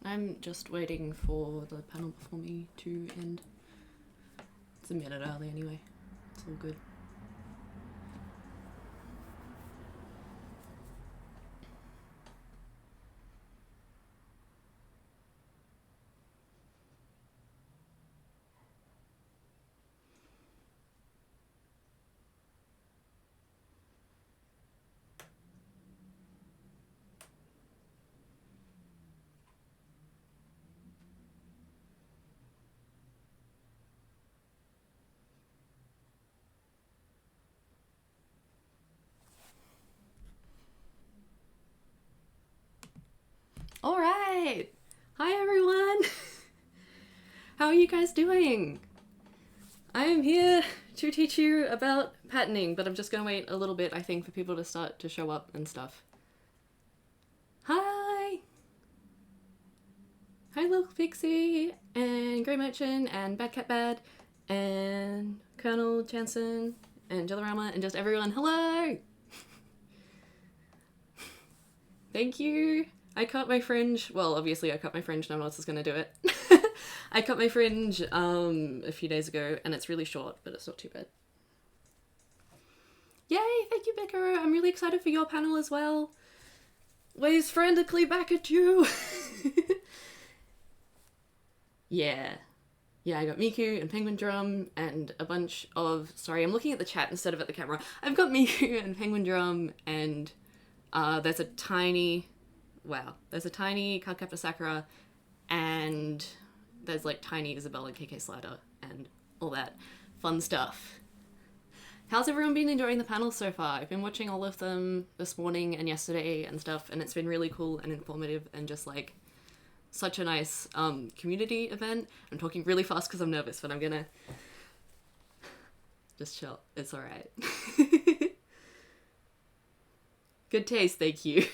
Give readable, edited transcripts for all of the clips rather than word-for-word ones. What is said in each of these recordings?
I'm just waiting for the panel before me to end. It's a minute early anyway. It's all good. All right. Hi, everyone. How are you guys doing? I am here to teach you about patterning, but I'm just going to wait a little bit, I think, for people to start to show up and stuff. Hi. Hi, Little Pixie, and Grey Merchant, and Bad Cat Bad, and Colonel Jansen, and Jellarama, and just everyone. Hello. Thank you. I cut my fringe. Well, obviously I cut my fringe. No one else is going to do it. I cut my fringe a few days ago, and it's really short, but it's not too bad. Yay! Thank you, Becca. I'm really excited for your panel as well. Waves frantically back at you. Yeah. Yeah, I got Miku and Penguin Drum and a bunch of... Sorry, I'm looking at the chat instead of at the camera. I've got Miku and Penguin Drum, and there's a tiny... Wow. There's a tiny Cardcaptor Sakura, and there's like tiny Isabelle and KK Slider, and all that fun stuff. How's everyone been enjoying the panels so far? I've been watching all of them this morning and yesterday and stuff, and it's been really cool and informative and just like such a nice community event. I'm talking really fast because I'm nervous, but I'm gonna just chill. It's alright. Good taste, thank you.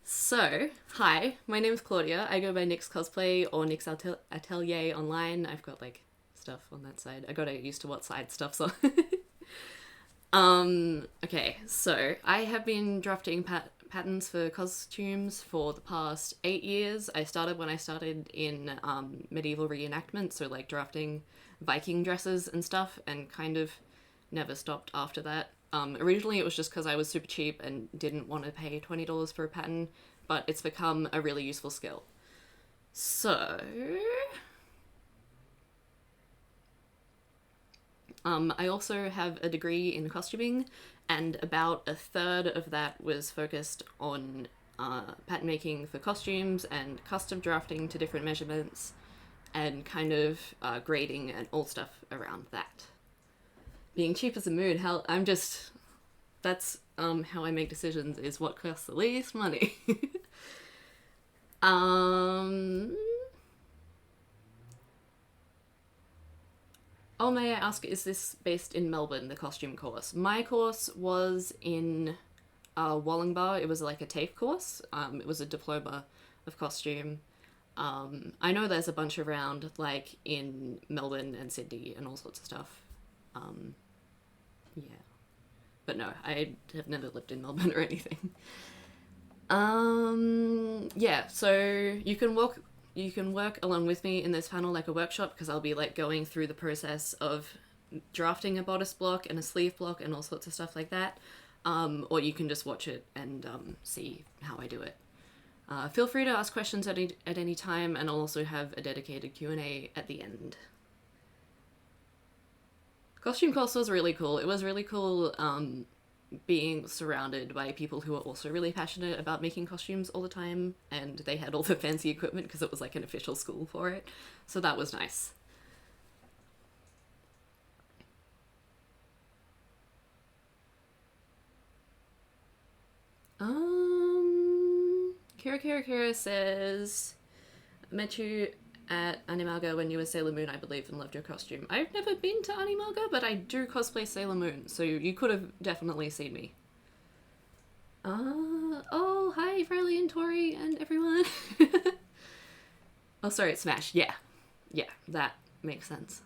So, hi, my name is Claudia. I go by Nyx Cosplay or Nyx Atelier online. I've got like stuff on that side. I gotta get used to what side stuff's on. Okay, so I have been drafting patterns for costumes for the past 8 years. I started when I started in medieval reenactment, so like drafting Viking dresses and stuff, and kind of never stopped after that. Originally it was just because I was super cheap and didn't want to pay $20 for a pattern, but it's become a really useful skill. So... I also have a degree in costuming, and about a third of that was focused on pattern making for costumes and custom drafting to different measurements and kind of grading and all stuff around that. Being cheap as a mood, that's how I make decisions, is what costs the least money. Oh, may I ask, is this based in Melbourne, the costume course? My course was in Wollongbar. It was like a TAFE course. It was a diploma of costume. I know there's a bunch around, like, in Melbourne and Sydney and all sorts of stuff. Yeah. But no, I have never lived in Melbourne or anything. Yeah, so you can work along with me in this panel like a workshop, because I'll be like going through the process of drafting a bodice block and a sleeve block and all sorts of stuff like that. Or you can just watch it and see how I do it. Feel free to ask questions at any time, and I'll also have a dedicated Q&A at the end. Costume course was really cool. It was really cool being surrounded by people who are also really passionate about making costumes all the time, and they had all the fancy equipment because it was like an official school for it. So that was nice. Kira says, met you at Animalga when you were Sailor Moon, I believe, and loved your costume. I've never been to Animalga, but I do cosplay Sailor Moon, so you could have definitely seen me. Oh, hi, Riley and Tori and everyone. Oh, sorry, it's Smash. Yeah, that makes sense.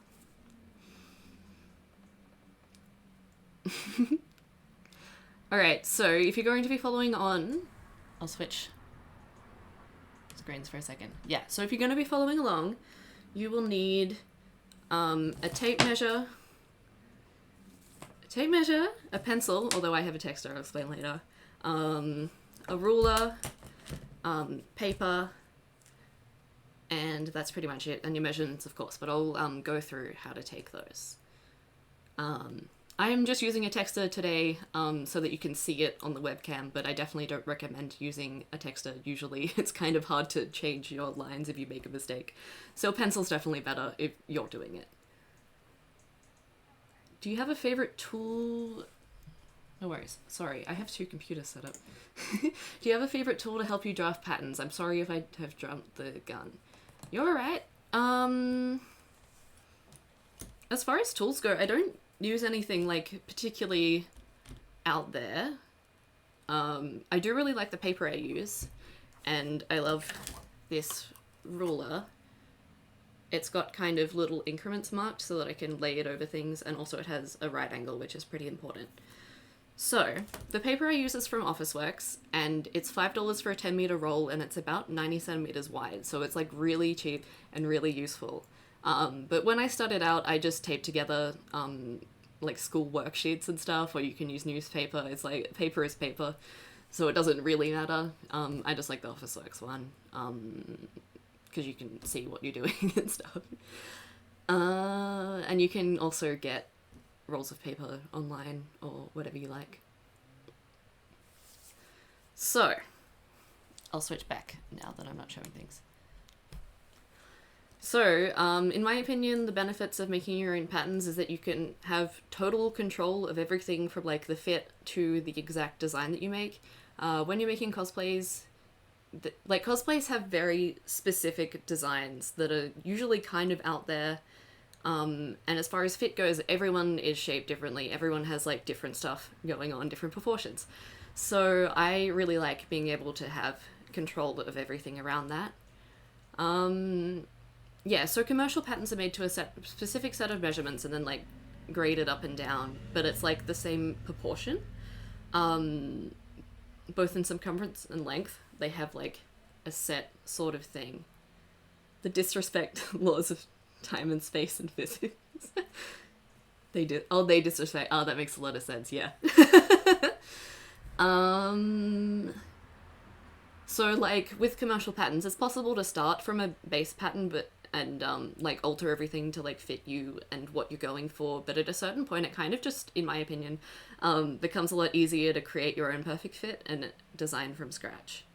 Alright, so if you're going to be following on, I'll switch screens for a second. Yeah, so if you're going to be following along, you will need a tape measure, a pencil, although I have a texter, I'll explain later, a ruler, paper, and that's pretty much it, and your measurements, of course, but I'll go through how to take those. I am just using a texter today so that you can see it on the webcam, but I definitely don't recommend using a texter. Usually it's kind of hard to change your lines if you make a mistake. So a pencil's definitely better if you're doing it. Do you have a favorite tool? No worries. Sorry, I have two computers set up. Do you have a favorite tool to help you draft patterns? I'm sorry if I have jumped the gun. You're alright. As far as tools go, I don't use anything like particularly out there. I do really like the paper I use, and I love this ruler. It's got kind of little increments marked so that I can lay it over things, and also it has a right angle, which is pretty important. So, the paper I use is from Officeworks, and it's $5 for a 10-meter roll, and it's about 90 centimeters wide, so it's like really cheap and really useful. But when I started out, I just taped together like school worksheets and stuff, or you can use newspaper. It's like, paper is paper, so it doesn't really matter. I just like the Officeworks one, because you can see what you're doing and stuff. And you can also get rolls of paper online or whatever you like. So, I'll switch back now that I'm not showing things. So, in my opinion, the benefits of making your own patterns is that you can have total control of everything from like the fit to the exact design that you make. When you're making cosplays, like cosplays have very specific designs that are usually kind of out there. And as far as fit goes, everyone is shaped differently. Everyone has like different stuff going on, different proportions. So I really like being able to have control of everything around that. Yeah, so commercial patterns are made to a specific set of measurements and then like graded up and down, but it's like the same proportion. Both in circumference and length, they have like a set sort of thing. The disrespect laws of time and space and physics. They disrespect. Oh, that makes a lot of sense, yeah. So like with commercial patterns, it's possible to start from a base pattern and like alter everything to like fit you and what you're going for, but at a certain point it kind of just, in my opinion, becomes a lot easier to create your own perfect fit and design from scratch.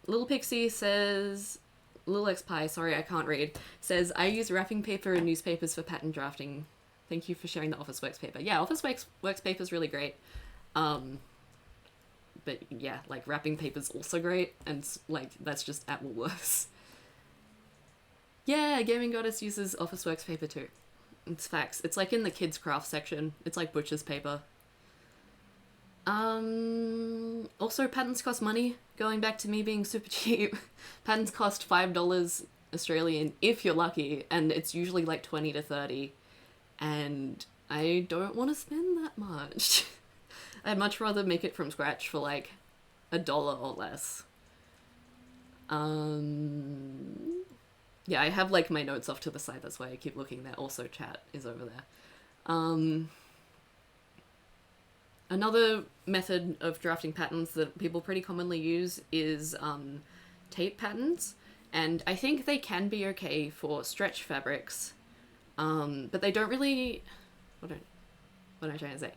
Little Pixie says, Lil X Pie, sorry I can't read, says, I use wrapping paper and newspapers for pattern drafting. Thank you for sharing the Officeworks paper. Yeah, Officeworks paper is really great. But yeah, like wrapping paper's also great, and like that's just at Woolworths. Yeah, Gaming Goddess uses Officeworks paper too. It's facts. It's like in the kids craft section. It's like butcher's paper. Also patterns cost money. Going back to me being super cheap. Patterns cost $5 Australian if you're lucky, and it's usually like 20 to 30. And I don't want to spend that much. I'd much rather make it from scratch for like $1 or less. Yeah, I have like my notes off to the side, that's why I keep looking there. Also chat is over there. Another method of drafting patterns that people pretty commonly use is tape patterns, and I think they can be okay for stretch fabrics, but they don't really... What am I trying to say?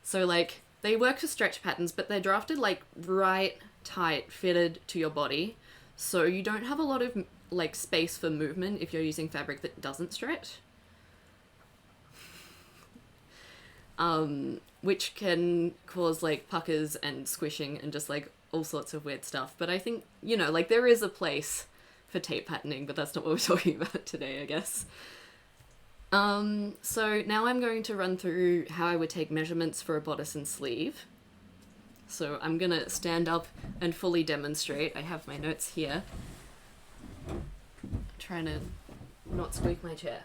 So like, they work for stretch patterns, but they're drafted like right tight, fitted to your body, so you don't have a lot of like space for movement if you're using fabric that doesn't stretch. Which can cause like puckers and squishing and just like all sorts of weird stuff. But I think, you know, like there is a place for tape patterning, but that's not what we're talking about today, I guess. So now I'm going to run through how I would take measurements for a bodice and sleeve. So I'm gonna stand up and fully demonstrate. I have my notes here. I'm trying to not squeak my chair.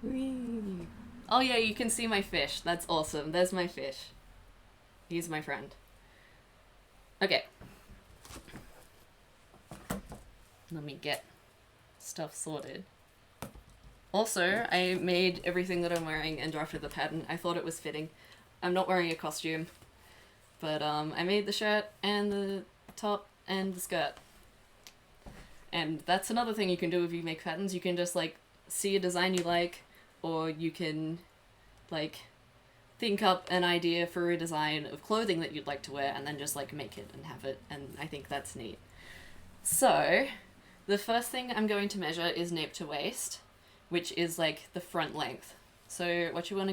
Whee. Oh yeah, you can see my fish. That's awesome. There's my fish. He's my friend. Okay. Let me get stuff sorted. Also, I made everything that I'm wearing and drafted the pattern. I thought it was fitting. I'm not wearing a costume, but I made the shirt and the top and the skirt. And that's another thing you can do if you make patterns. You can just like see a design you like, or you can like think up an idea for a design of clothing that you'd like to wear and then just like make it and have it, and I think that's neat. So the first thing I'm going to measure is nape to waist, which is like the front length. So what you're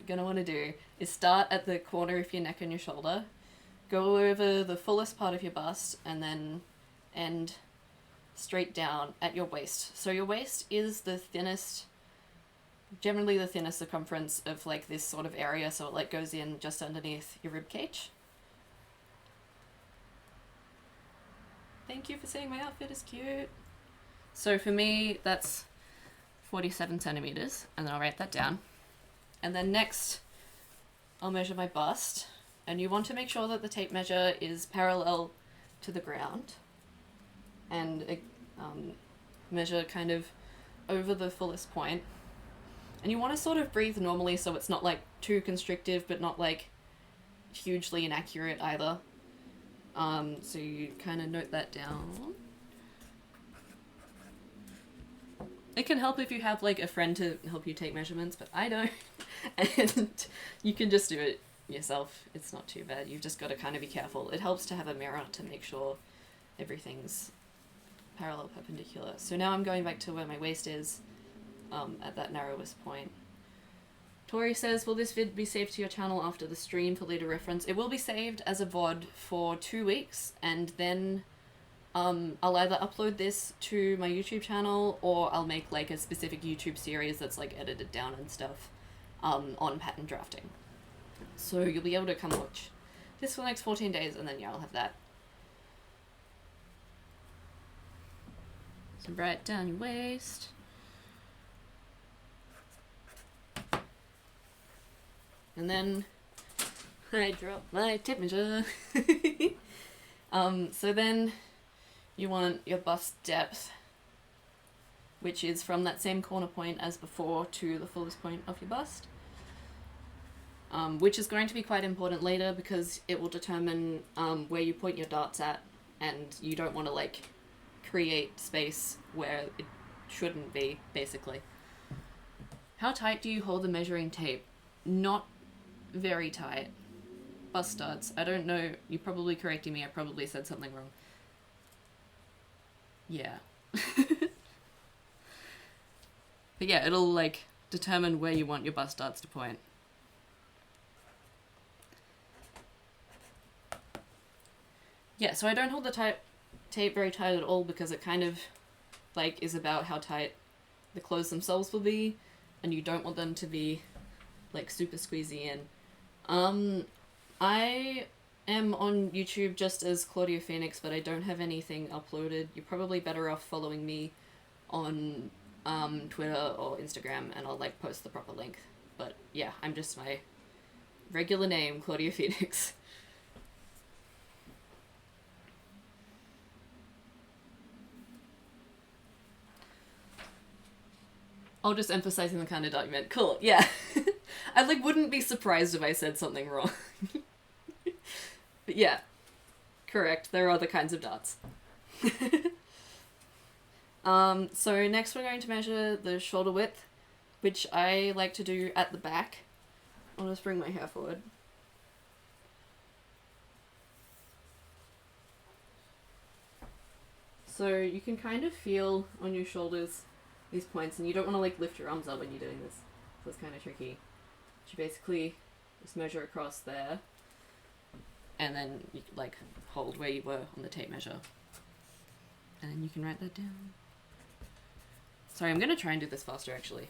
gonna want to do is start at the corner of your neck and your shoulder, go over the fullest part of your bust, and then end straight down at your waist. So your waist is the thinnest, generally the thinnest circumference of like this sort of area, so it like goes in just underneath your rib cage. Thank you for saying my outfit is cute. So for me, that's 47 centimeters, and then I'll write that down. And then next, I'll measure my bust, and you want to make sure that the tape measure is parallel to the ground, and measure kind of over the fullest point. And you want to sort of breathe normally so it's not like too constrictive, but not like hugely inaccurate either. So you kind of note that down. It can help if you have like a friend to help you take measurements, but I don't. And you can just do it yourself. It's not too bad. You've just got to kind of be careful. It helps to have a mirror to make sure everything's parallel perpendicular. So now I'm going back to where my waist is, at that narrowest point. Tori says, will this vid be saved to your channel after the stream for later reference? It will be saved as a VOD for 2 weeks, and then I'll either upload this to my YouTube channel, or I'll make like a specific YouTube series that's like edited down and stuff on pattern drafting. So you'll be able to come watch this for the next 14 days, and then yeah, I'll have that. So right down your waist. And then I drop my tape measure. So then you want your bust depth, which is from that same corner point as before to the fullest point of your bust, which is going to be quite important later because it will determine where you point your darts at, and you don't want to like create space where it shouldn't be, basically. How tight do you hold the measuring tape? Not very tight. Bust studs. I don't know. You're probably correcting me. I probably said something wrong. Yeah. But yeah, it'll like determine where you want your bust darts to point. Yeah, so I don't hold the tape very tight at all because it kind of like is about how tight the clothes themselves will be, and you don't want them to be like super squeezy in. I am on YouTube just as Claudia Phoenix, but I don't have anything uploaded. You're probably better off following me on Twitter or Instagram, and I'll like post the proper link. But yeah, I'm just my regular name, Claudia Phoenix. I'll just emphasizing the kind of dart you meant. Cool, yeah. I like wouldn't be surprised if I said something wrong. But yeah, correct. There are other kinds of darts. So next we're going to measure the shoulder width, which I like to do at the back. I'll just bring my hair forward. So you can kind of feel on your shoulders these points, and you don't want to like lift your arms up when you're doing this, so it's kind of tricky. You basically just measure across there, and then you like hold where you were on the tape measure. And then you can write that down. Sorry, I'm going to try and do this faster actually.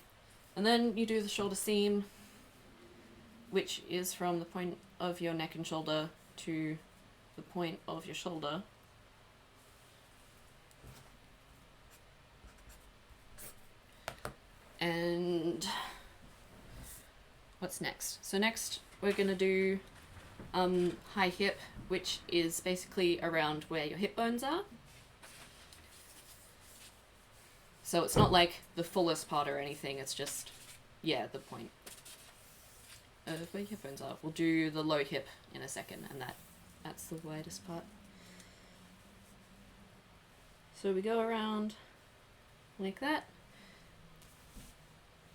And then you do the shoulder seam, which is from the point of your neck and shoulder to the point of your shoulder. And what's next? So next we're going to do high hip, which is basically around where your hip bones are. So it's not like the fullest part or anything, it's just, yeah, the point of where your hip bones are. We'll do the low hip in a second, and that's the widest part. So we go around like that.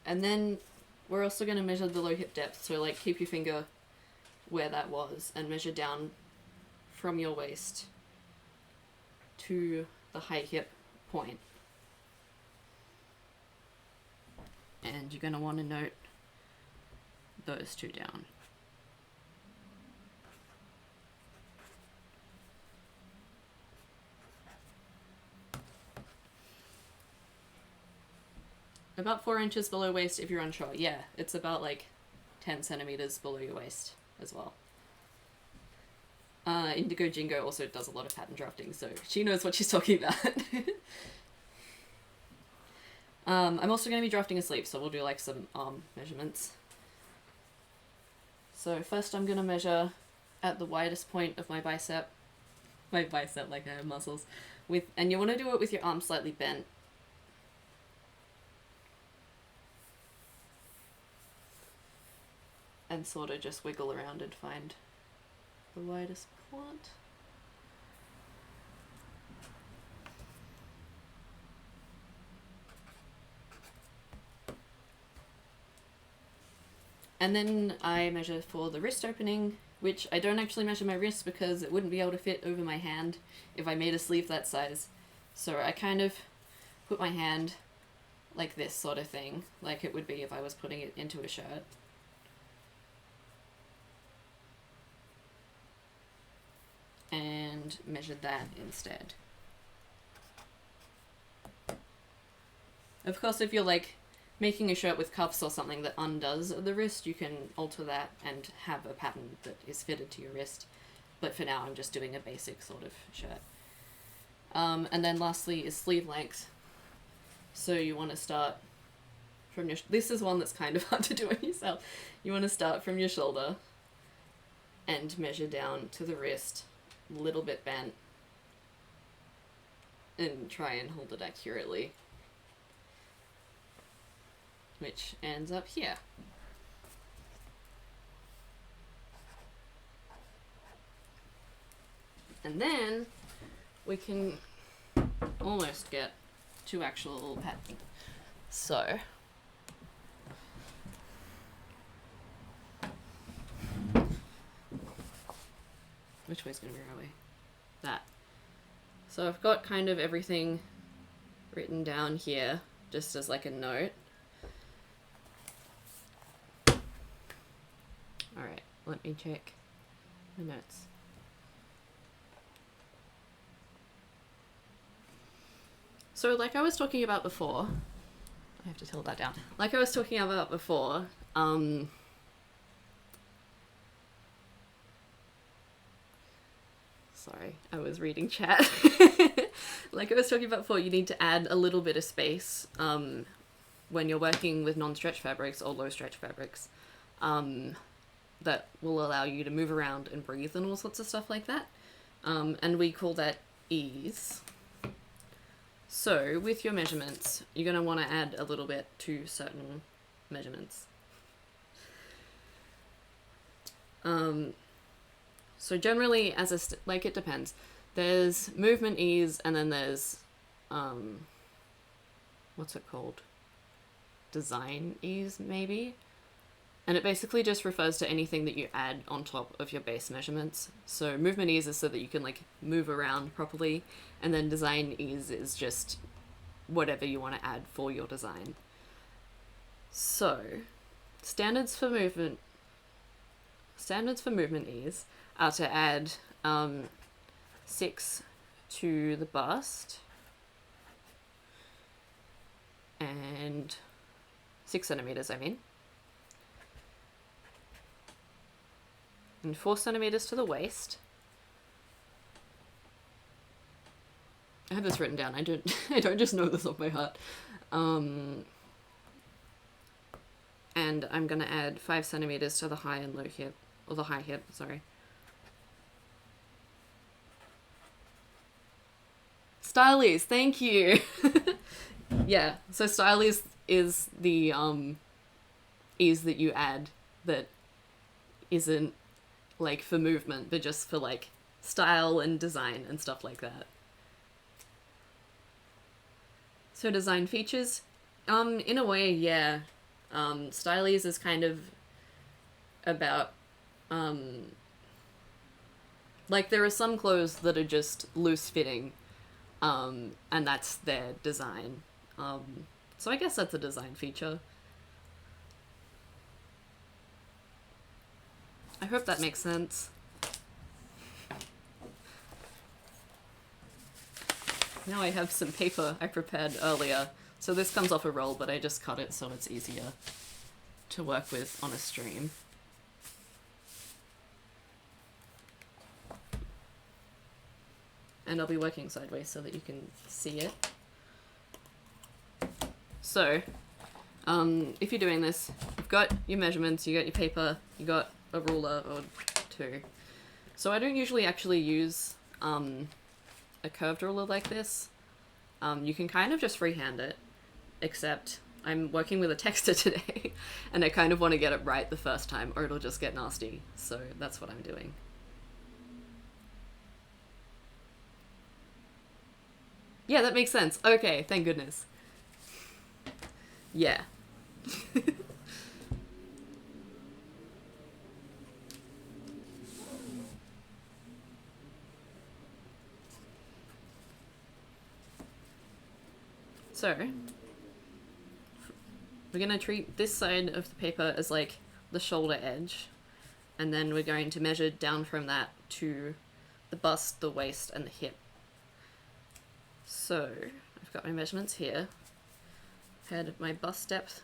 And then we're also going to measure the low hip depth, so like keep your finger where that was and measure down from your waist to the high hip point. And you're going to want to note those two down. About 4 inches below waist if you're unsure. Yeah, it's about like 10 centimeters below your waist as well. Indigo Jingo also does a lot of pattern drafting, so she knows what she's talking about. I'm also going to be drafting a sleeve, so we'll do like some arm measurements. So first I'm going to measure at the widest point of my bicep like I have muscles, and you want to do it with your arm slightly bent. And sort of just wiggle around and find the widest point. And then I measure for the wrist opening, which I don't actually measure my wrist because it wouldn't be able to fit over my hand if I made a sleeve that size. So I kind of put my hand like this sort of thing, like it would be if I was putting it into a shirt. And measured that instead. Of course, if you're like making a shirt with cuffs or something that undoes the wrist, you can alter that and have a pattern that is fitted to your wrist. But for now, I'm just doing a basic sort of shirt. And then lastly is sleeve length. So you want to start from your... This is one that's kind of hard to do on yourself. You want to start from your shoulder and measure down to the wrist, a little bit bent, and try and hold it accurately, which ends up here. And then we can almost get to actual pattern. So which way's going to be our way? That. So I've got kind of everything written down here, just as like a note. Alright, let me check the notes. So like I was talking about before, I have to tilt that down. Like I was talking about before, sorry, I was reading chat. Like I was talking about before, you need to add a little bit of space when you're working with non-stretch fabrics or low stretch fabrics that will allow you to move around and breathe and all sorts of stuff like that. And we call that ease. So with your measurements, you're going to want to add a little bit to certain measurements. So generally, as like it depends. There's movement ease, and then there's what's it called? Design ease, maybe. And it basically just refers to anything that you add on top of your base measurements. So movement ease is so that you can like move around properly, and then design ease is just whatever you want to add for your design. So standards for movement ease are to add 6 to the bust and 6 centimeters, I mean, and 4 centimeters to the waist. I have this written down. I don't just know this off by heart. And I'm gonna add 5 centimeters to the high and low hip, or the high hip, sorry. Stylies, thank you. Yeah, so stylies is the ease that you add that isn't like for movement, but just for like style and design and stuff like that. So design features, in a way, yeah. Stylies is kind of about, like there are some clothes that are just loose fitting, and that's their design. So I guess that's a design feature. I hope that makes sense. Now I have some paper I prepared earlier. So this comes off a roll, but I just cut it so it's easier to work with on a stream. And I'll be working sideways so that you can see it. So, if you're doing this, you've got your measurements, you got your paper, you got a ruler or 2. So I don't usually actually use a curved ruler like this. You can kind of just freehand it, except I'm working with a texter today and I kind of want to get it right the first time or it'll just get nasty. So that's what I'm doing. Yeah, that makes sense. Okay, thank goodness. Yeah. So, we're going to treat this side of the paper as like the shoulder edge, and then we're going to measure down from that to the bust, the waist, and the hip. So, I've got my measurements here. Had my bust depth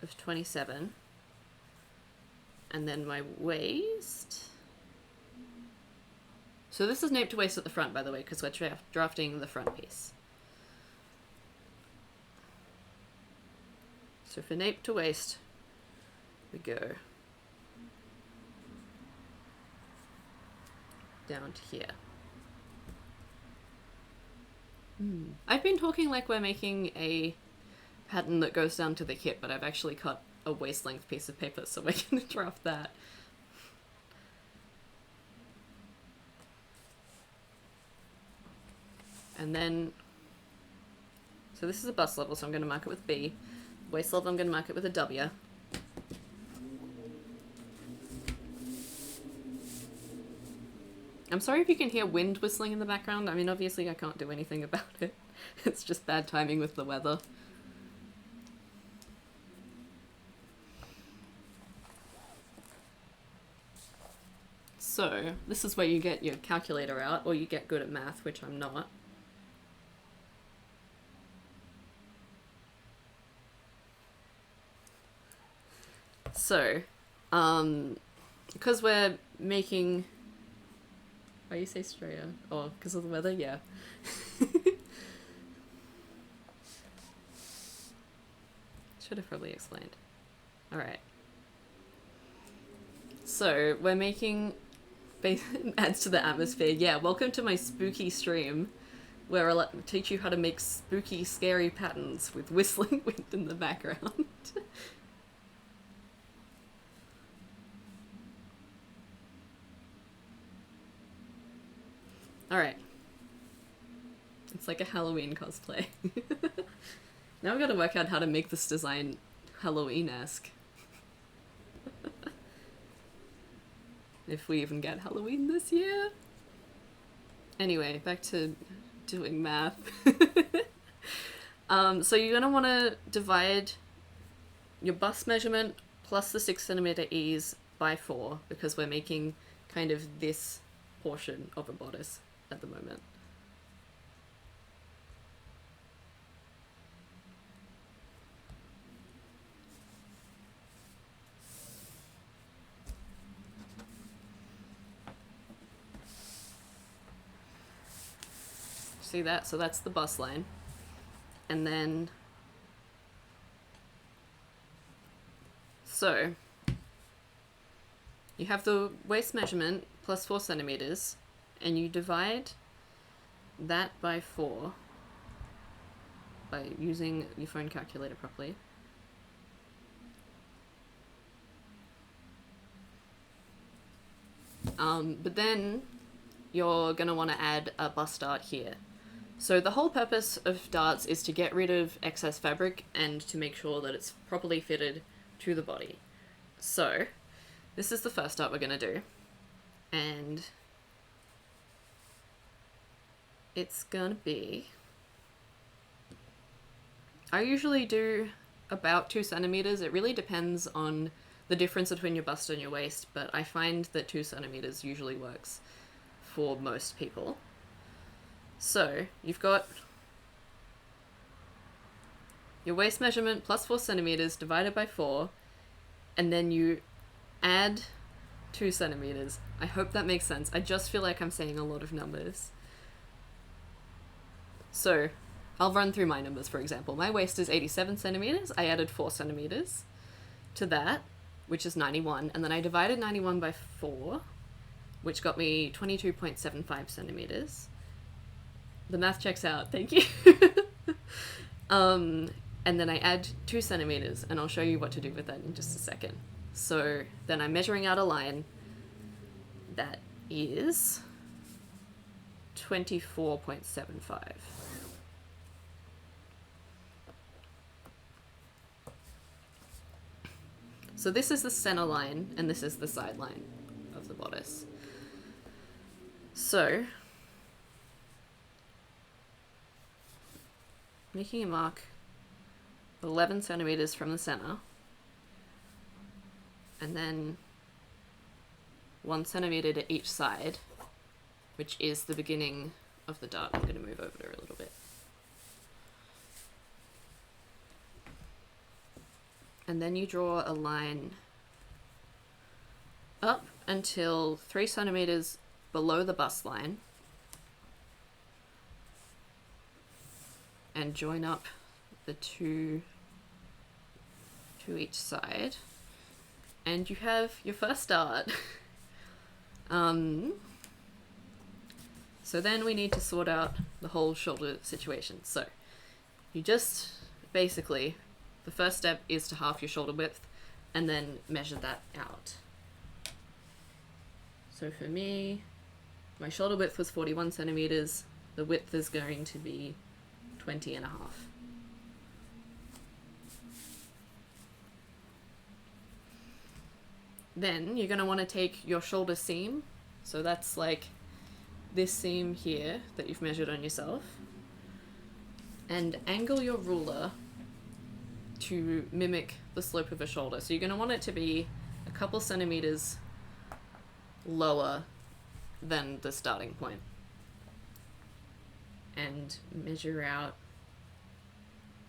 of 27, and then my waist. So this is nape to waist at the front, by the way, because we're drafting the front piece. So for nape to waist, we go down to here. I've been talking like we're making a pattern that goes down to the hip, but I've actually cut a waist length piece of paper, so we're going to draft that. And then, so this is a bust level, so I'm going to mark it with B. Waist level, I'm going to mark it with a W. I'm sorry if you can hear wind whistling in the background. I mean, obviously I can't do anything about it. It's just bad timing with the weather. So, this is where you get your calculator out, or you get good at math, which I'm not. So, because we're making... Why you say Australia? Oh, because of the weather? Yeah. Should have probably explained. Alright. So, we're making... adds to the atmosphere. Yeah, welcome to my spooky stream, where I'll teach you how to make spooky, scary patterns with whistling wind in the background. Alright. It's like a Halloween cosplay. Now I've got to work out how to make this design Halloween-esque. If we even get Halloween this year. Anyway, back to doing math. So you're going to want to divide your bust measurement plus the 6 centimeter ease by 4, because we're making kind of this portion of a bodice at the moment. See that? So that's the bust line. And then, so you have the waist measurement plus 4 centimeters, and you divide that by 4 by using your phone calculator properly. But then you're gonna want to add a bust dart here. So the whole purpose of darts is to get rid of excess fabric and to make sure that it's properly fitted to the body. So this is the first dart we're going to do. And it's going to be... I usually do about 2 centimeters. It really depends on the difference between your bust and your waist, but I find that 2 centimeters usually works for most people. So you've got your waist measurement plus 4 centimeters divided by 4, and then you add 2 centimeters. I hope that makes sense. I just feel like I'm saying a lot of numbers. So I'll run through my numbers, for example. My waist is 87 centimeters. I added 4 centimeters to that, which is 91, and then I divided 91 by 4, which got me 22.75 centimeters. The math checks out, thank you. And then I add 2 centimeters, and I'll show you what to do with that in just a second. So then I'm measuring out a line that is 24.75. So this is the center line, and this is the side line of the bodice. So making a mark 11 centimeters from the center, and then 1 centimeter to each side, which is the beginning of the dart. I'm going to move over there a little bit. And then you draw a line up until 3 centimeters below the bust line, and join up the 2 to each side, and you have your first dart. So then we need to sort out the whole shoulder situation. So you just basically, the first step is to half your shoulder width and then measure that out. So for me, my shoulder width was 41 centimeters. The width is going to be 20.5. Then you're going to want to take your shoulder seam, so that's like this seam here that you've measured on yourself, and angle your ruler to mimic the slope of a shoulder. So you're going to want it to be a couple centimeters lower than the starting point. And measure out,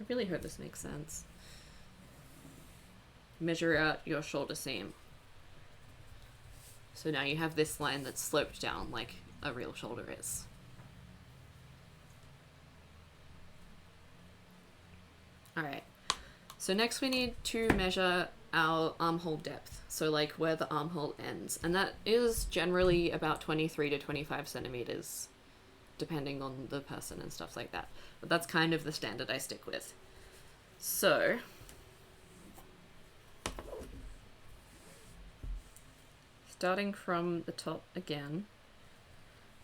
I really hope this makes sense, measure out your shoulder seam. So now you have this line that's sloped down like a real shoulder is. Alright, so next we need to measure our armhole depth, so like where the armhole ends, and that is generally about 23 to 25 centimeters, depending on the person and stuff like that. But that's kind of the standard I stick with. So starting from the top again,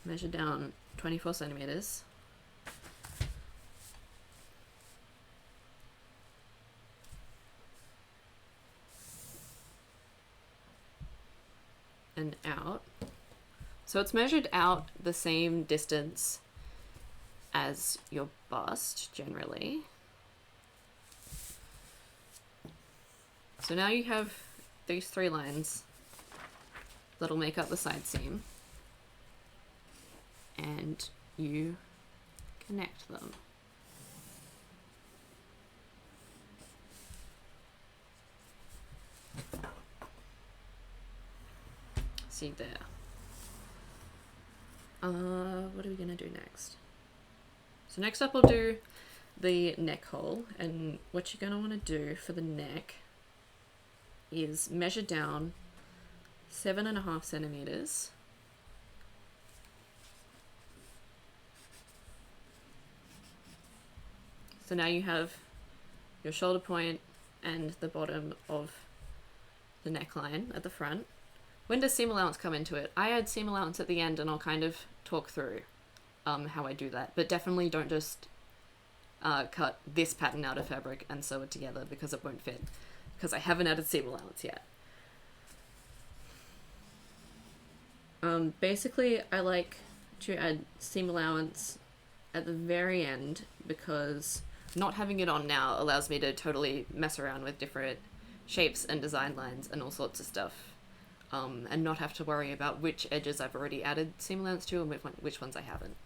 measure down 24 centimeters. And out. So it's measured out the same distance as your bust, generally. So now you have these 3 lines. that'll make up the side seam, and you connect them. See there. What are we gonna do next? So next up we'll do the neck hole, and what you're gonna want to do for the neck is measure down 7.5 centimeters. So now you have your shoulder point and the bottom of the neckline at the front. When does seam allowance come into it? I add seam allowance at the end, and I'll kind of talk through how I do that. But definitely don't just cut this pattern out of fabric and sew it together, because it won't fit, because I haven't added seam allowance yet. Basically, I like to add seam allowance at the very end, because not having it on now allows me to totally mess around with different shapes and design lines and all sorts of stuff, and not have to worry about which edges I've already added seam allowance to and which ones I haven't.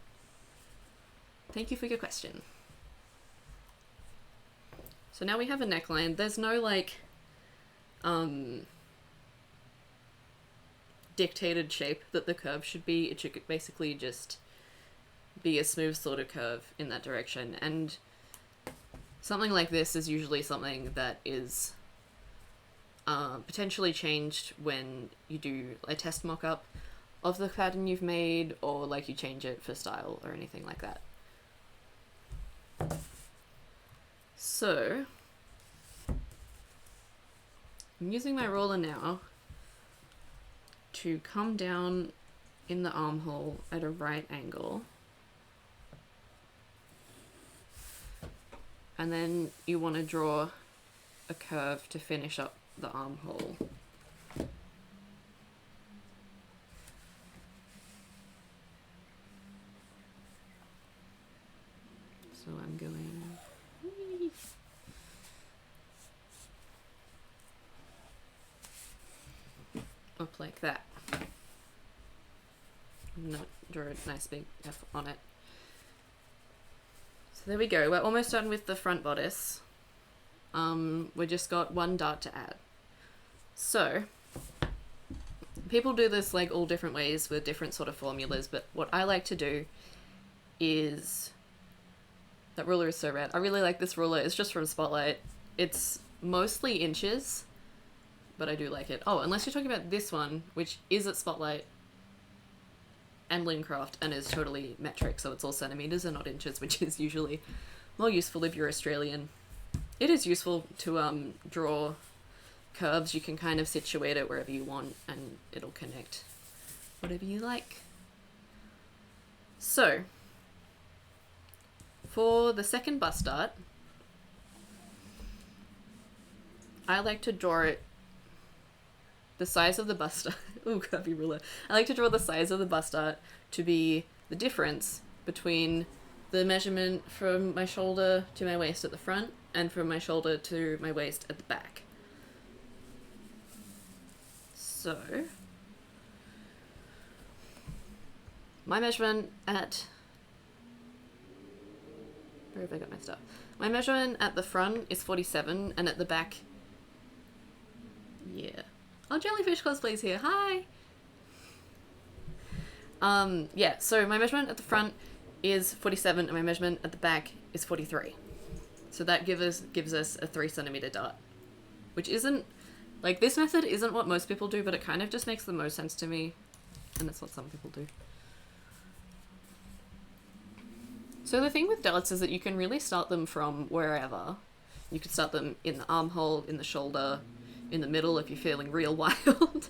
Thank you for your question. So now we have a neckline. There's no like dictated shape that the curve should be. It should basically just be a smooth sort of curve in that direction, and something like this is usually something that is potentially changed when you do a test mock-up of the pattern you've made, or like you change it for style or anything like that. So I'm using my ruler now to come down in the armhole at a right angle, and then you want to draw a curve to finish up the armhole. So I'm going up like that. I'm gonna draw a nice big F on it. So there we go. We're almost done with the front bodice. We just got one dart to add. So people do this like all different ways with different sort of formulas, but what I like to do is, that ruler is so rad. I really like this ruler. It's just from Spotlight. It's mostly inches, but I do like it. Oh, unless you're talking about this one, which is at Spotlight and Lincraft and is totally metric, so it's all centimeters and not inches, which is usually more useful if you're Australian. It is useful to draw curves. You can kind of situate it wherever you want and it'll connect whatever you like. So for the second bust dart, I like to draw it the size of the bust dart. Ooh, curvy ruler. I like to draw the size of the bust dart to be the difference between the measurement from my shoulder to my waist at the front and from my shoulder to my waist at the back. So my measurement at, where have I got my stuff? My measurement at the front is 47, and at the back, yeah. Oh, Jellyfish Cosplay's here. Hi. Yeah, so my measurement at the front is 47 and my measurement at the back is 43. So that gives us a 3 centimeter dart, which isn't, like, this method isn't what most people do, but it kind of just makes the most sense to me, and that's what some people do. So the thing with darts is that you can really start them from wherever. You could start them in the armhole, in the shoulder, in the middle if you're feeling real wild.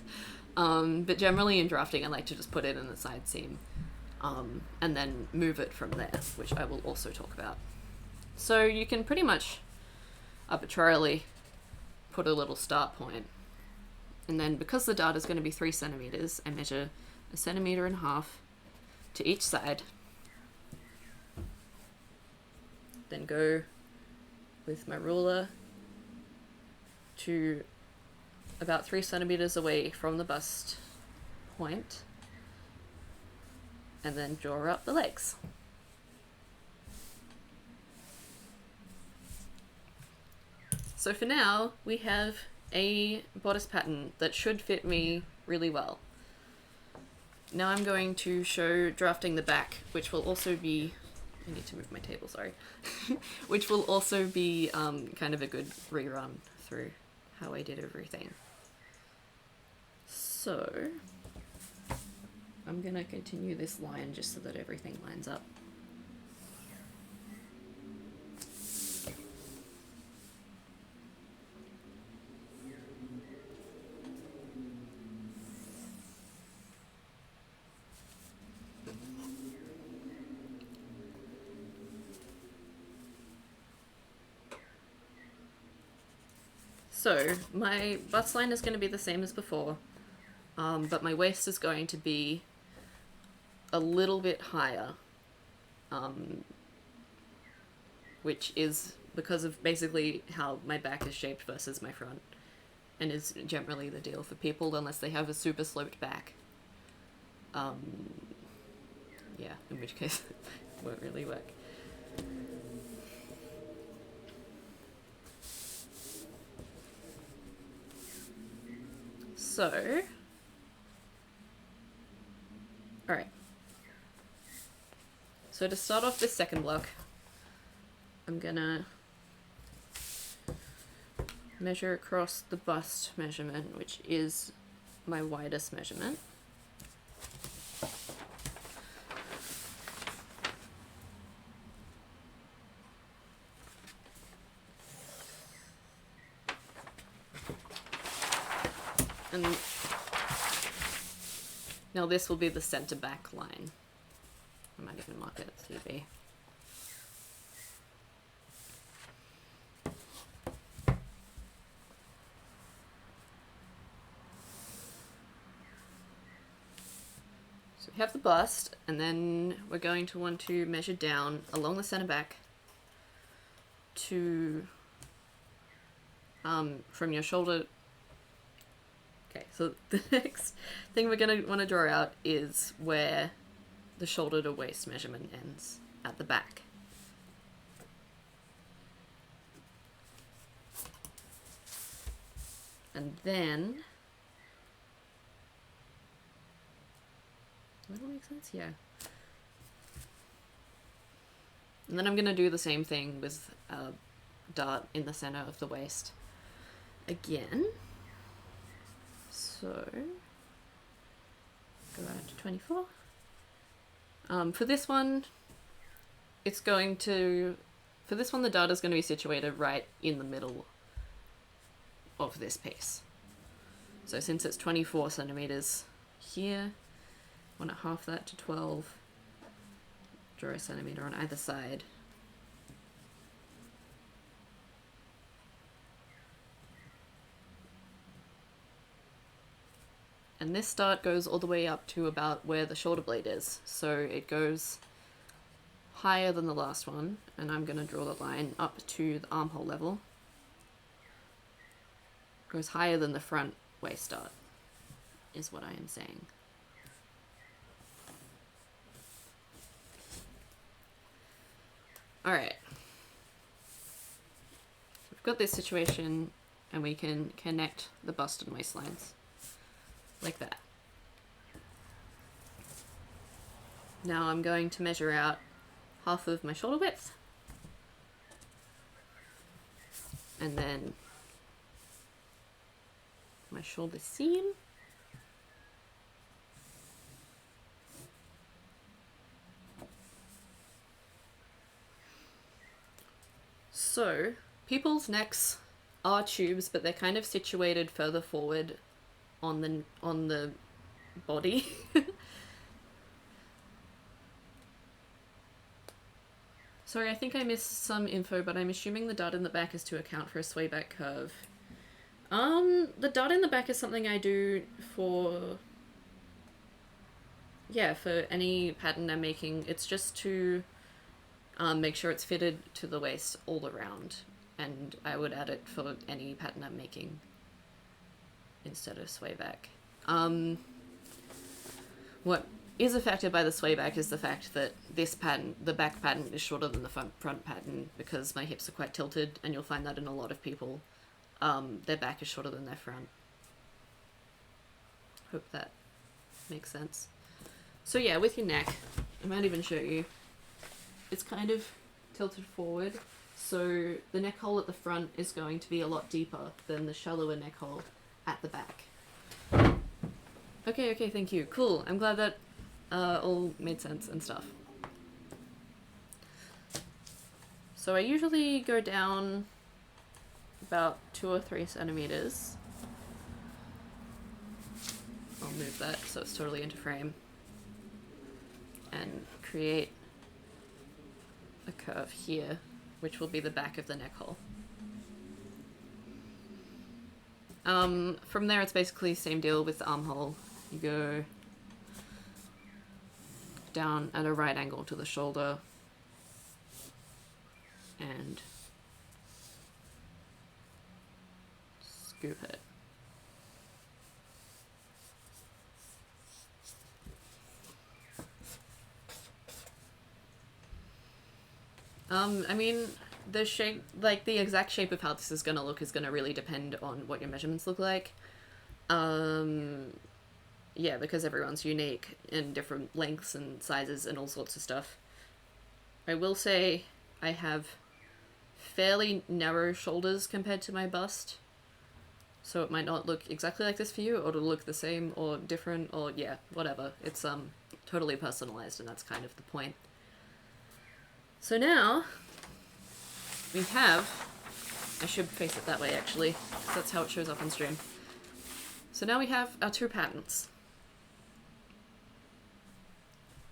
But generally in drafting, I like to just put it in the side seam and then move it from there, which I will also talk about. So you can pretty much arbitrarily put a little start point. And then because the dart is going to be 3 centimeters, I measure 1.5 centimeters to each side. Then go with my ruler to about 3 centimeters away from the bust point, and then draw up the legs. So for now, we have a bodice pattern that should fit me really well. Now I'm going to show drafting the back, which will also be, I need to move my table, sorry, which will also be kind of a good rerun through how I did everything. So I'm gonna continue this line just so that everything lines up. So my bust line is going to be the same as before, but my waist is going to be a little bit higher, which is because of basically how my back is shaped versus my front, and is generally the deal for people unless they have a super sloped back. Yeah, in which case it won't really work. So, alright. So to start off this second block, I'm gonna measure across the bust measurement, which is my widest measurement. And now this will be the center back line. I might even mark it as CB. So we have the bust, and then we're going to want to measure down along the center back to from your shoulder. Okay, so the next thing we're going to want to draw out is where the shoulder to waist measurement ends at the back. And then, does that make sense? Yeah. And then I'm going to do the same thing with a dart in the center of the waist again. So, go out to 24. For this one, it's going to, for this one the dart is going to be situated right in the middle of this piece. So since it's 24 centimeters here, I want to half that to 12, draw a centimeter on either side. And this dart goes all the way up to about where the shoulder blade is. So it goes higher than the last one, and I'm going to draw the line up to the armhole level. Goes higher than the front waist dart, is what I am saying. Alright. We've got this situation, and we can connect the bust and waist lines. Like that. Now I'm going to measure out half of my shoulder width, and then my shoulder seam, so people's necks are tubes, but they're kind of situated further forward on the body. Sorry, I think I missed some info, but I'm assuming the dart in the back is to account for a sway back curve. The dart in the back is something I do for, yeah, for any pattern I'm making. It's just to make sure it's fitted to the waist all around, and I would add it for any pattern I'm making instead of sway back. what is affected by the sway back is the fact that this pattern, the back pattern, is shorter than the front pattern because my hips are quite tilted, and you'll find that in a lot of people. Their back is shorter than their front. Hope that makes sense. So yeah, with your neck, I might even show you. It's kind of tilted forward, so the neck hole at the front is going to be a lot deeper than the shallower neck hole at the back. Okay, thank you. Cool. I'm glad that all made sense and stuff. So I usually go down about 2 or 3 centimeters. I'll move that so it's totally into frame and create a curve here, which will be the back of the neck hole. From there it's basically same deal with the armhole. You go down at a right angle to the shoulder and scoop it. I mean, the shape, like the exact shape of how this is gonna look is gonna really depend on what your measurements look like. Yeah, because everyone's unique in different lengths and sizes and all sorts of stuff. I will say I have fairly narrow shoulders compared to my bust, so it might not look exactly like this for you, or it'll look the same or different, or yeah, whatever. It's totally personalized, and that's kind of the point. So now we have, I should face it that way actually, because that's how it shows up on stream. So now we have our 2 patterns.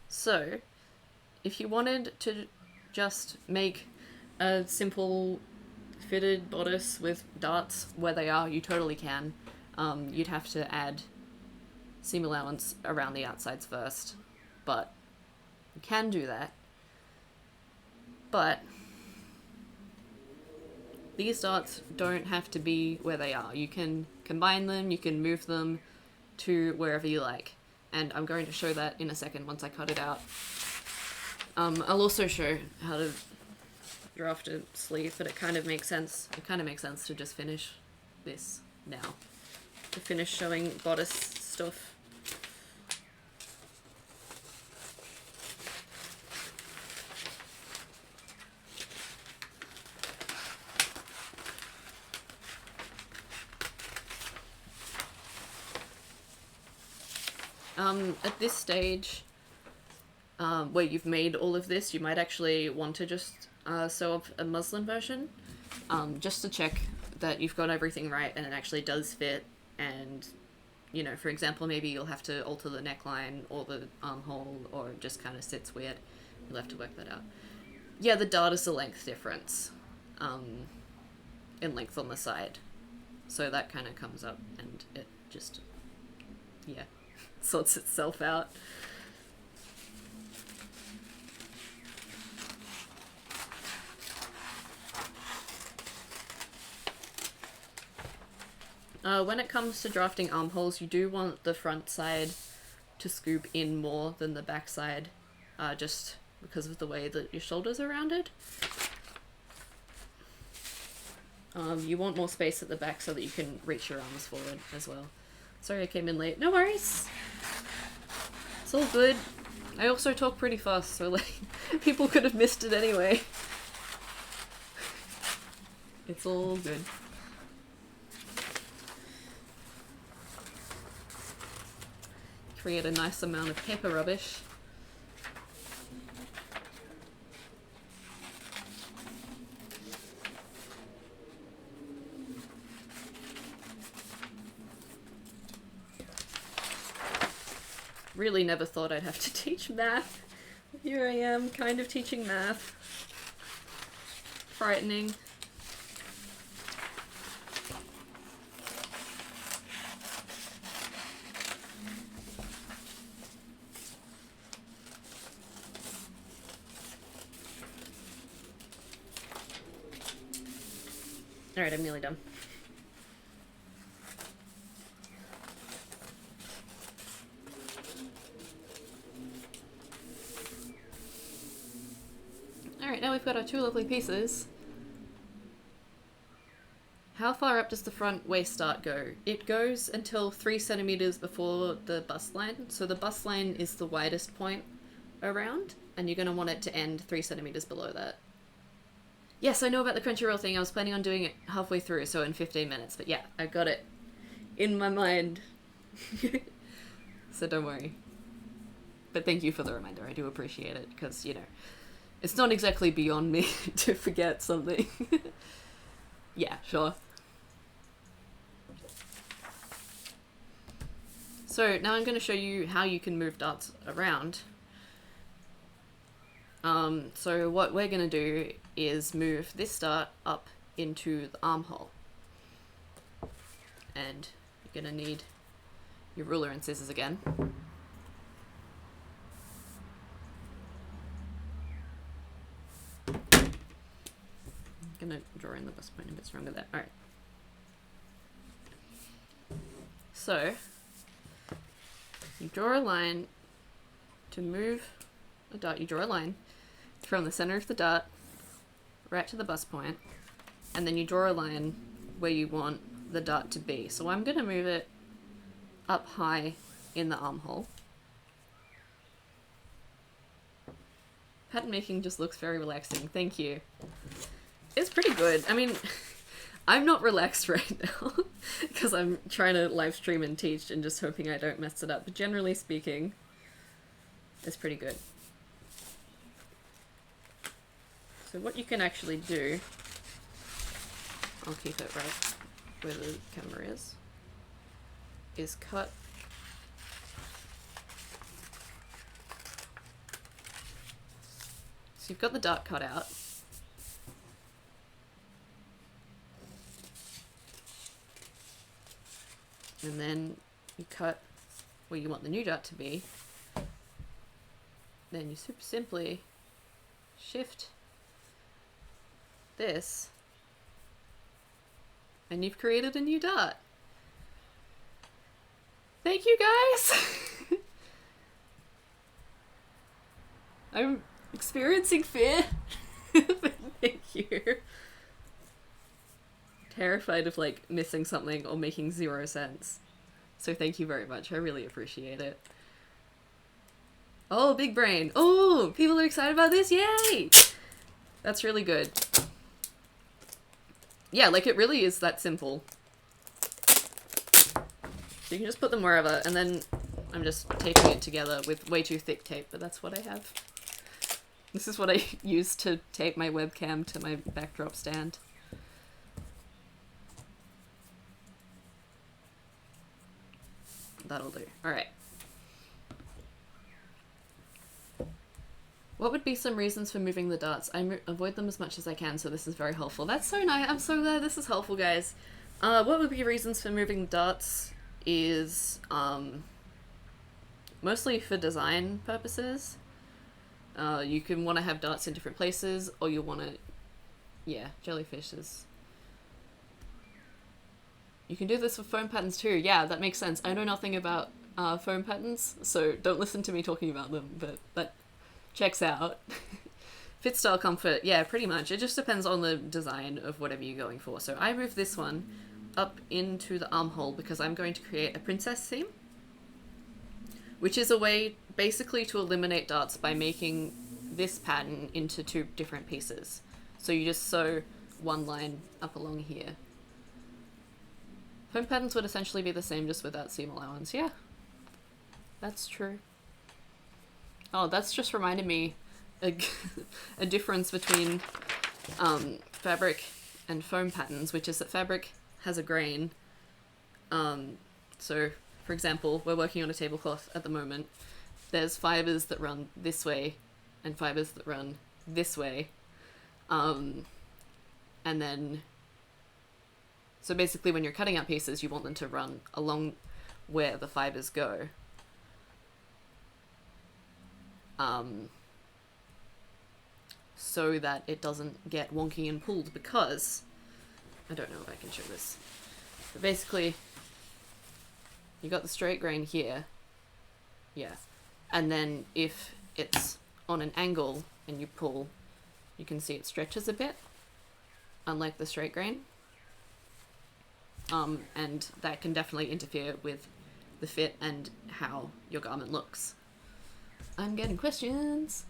So if you wanted to just make a simple fitted bodice with darts where they are, you totally can. You'd have to add seam allowance around the outsides first, but you can do that. But these darts don't have to be where they are. You can combine them, you can move them to wherever you like. And I'm going to show that in a second once I cut it out. I'll also show how to draft a sleeve, but it kind of makes sense. It kind of makes sense to just finish this now. To finish showing bodice stuff. At this stage, where you've made all of this, you might actually want to just sew up a muslin version, just to check that you've got everything right and it actually does fit. And, you know, for example, maybe you'll have to alter the neckline or the armhole, or it just kind of sits weird. You'll have to work that out. Yeah, the dart is a length difference in length on the side, so that kind of comes up and it just, yeah, sorts itself out. When it comes to drafting armholes, you do want the front side to scoop in more than the back side, just because of the way that your shoulders are rounded. You want more space at the back so that you can reach your arms forward as well. Sorry I came in late. No worries! It's all good. I also talk pretty fast, so like, people could have missed it anyway. It's all good. Create a nice amount of paper rubbish. Really never thought I'd have to teach math. Here I am, kind of teaching math. Frightening. Alright, I'm nearly done. now we've got our two lovely pieces. How far up does the front waist dart go? It goes until 3 centimeters before the bust line. So the bust line is the widest point around, and you're going to want it to end 3 centimeters below that. Yes, I know about the Crunchyroll thing. I was planning on doing it halfway through, so in 15 minutes. But yeah, I got it in my mind. So don't worry. But thank you for the reminder. I do appreciate it, because, you know, it's not exactly beyond me to forget something. Yeah, sure. So now I'm going to show you how you can move darts around. So what we're going to do is move this dart up into the armhole. And you're going to need your ruler and scissors again. I'm going to draw in the bust point a bit stronger there. Alright. So, you draw a line to move a dart. You draw a line from the center of the dart right to the bust point, and then you draw a line where you want the dart to be. So I'm going to move it up high in the armhole. Pattern making just looks very relaxing. Thank you. It's pretty good. I mean, I'm not relaxed right now because I'm trying to live stream and teach and just hoping I don't mess it up. But generally speaking, it's pretty good. So what you can actually do, I'll keep it right where the camera is cut so you've got the dart cut out. And then you cut where you want the new dart to be. Then you super simply shift this, and you've created a new dart. Thank you, guys! I'm experiencing fear. Thank you. Terrified of like missing something or making 0 sense. So thank you very much. I really appreciate it. Oh, big brain. Oh, people are excited about this. Yay! That's really good. Yeah, like it really is that simple. So you can just put them wherever, and then I'm just taping it together with way too thick tape, but that's what I have. This is what I use to tape my webcam to my backdrop stand. That'll do. Alright. What would be some reasons for moving the darts? I avoid them as much as I can, so this is very helpful. That's so nice. I'm so glad this is helpful, guys. What would be reasons for moving the darts is mostly for design purposes. You can want to have darts in different places, or you want to... Yeah, jellyfishes. You can do this with foam patterns too. Yeah, that makes sense. I know nothing about foam patterns, so don't listen to me talking about them, but that checks out. Fit, style, comfort. Yeah, pretty much. It just depends on the design of whatever you're going for. So I move this one up into the armhole because I'm going to create a princess seam, which is a way basically to eliminate darts by making this pattern into 2 different pieces. So you just sew one line up along here. Foam patterns would essentially be the same, just without seam allowance. Yeah, that's true. Oh, that's just reminded me a difference between fabric and foam patterns, which is that fabric has a grain. So, for example, we're working on a tablecloth at the moment. There's fibers that run this way and fibers that run this way. And then... So basically when you're cutting out pieces, you want them to run along where the fibers go. So that it doesn't get wonky and pulled, because... I don't know if I can show this. But basically, you got the straight grain here. Yeah. And then if it's on an angle and you pull, you can see it stretches a bit, unlike the straight grain. And that can definitely interfere with the fit and how your garment looks. I'm getting questions.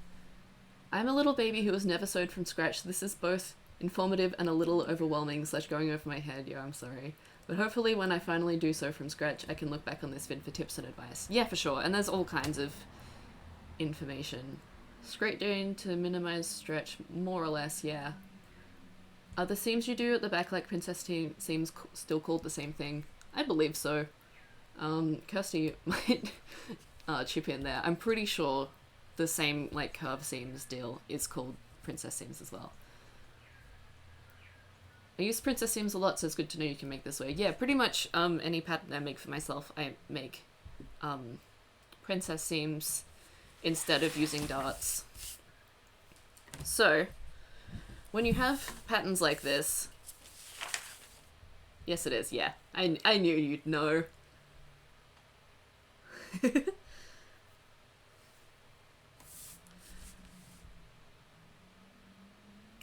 I'm a little baby who was never sewed from scratch. This is both informative and a little overwhelming / going over my head. Yeah, I'm sorry. But hopefully when I finally do sew from scratch, I can look back on this vid for tips and advice. Yeah, for sure. And there's all kinds of information. Straight down to minimize stretch, more or less, yeah. Are the seams you do at the back like princess seams still called the same thing? I believe so. Kirsty might chip in there. I'm pretty sure the same like curve seams deal is called princess seams as well. I use princess seams a lot, so it's good to know you can make this way. Yeah, pretty much any pattern I make for myself, I make princess seams instead of using darts. So, when you have patterns like this, yes it is, yeah, I knew you'd know.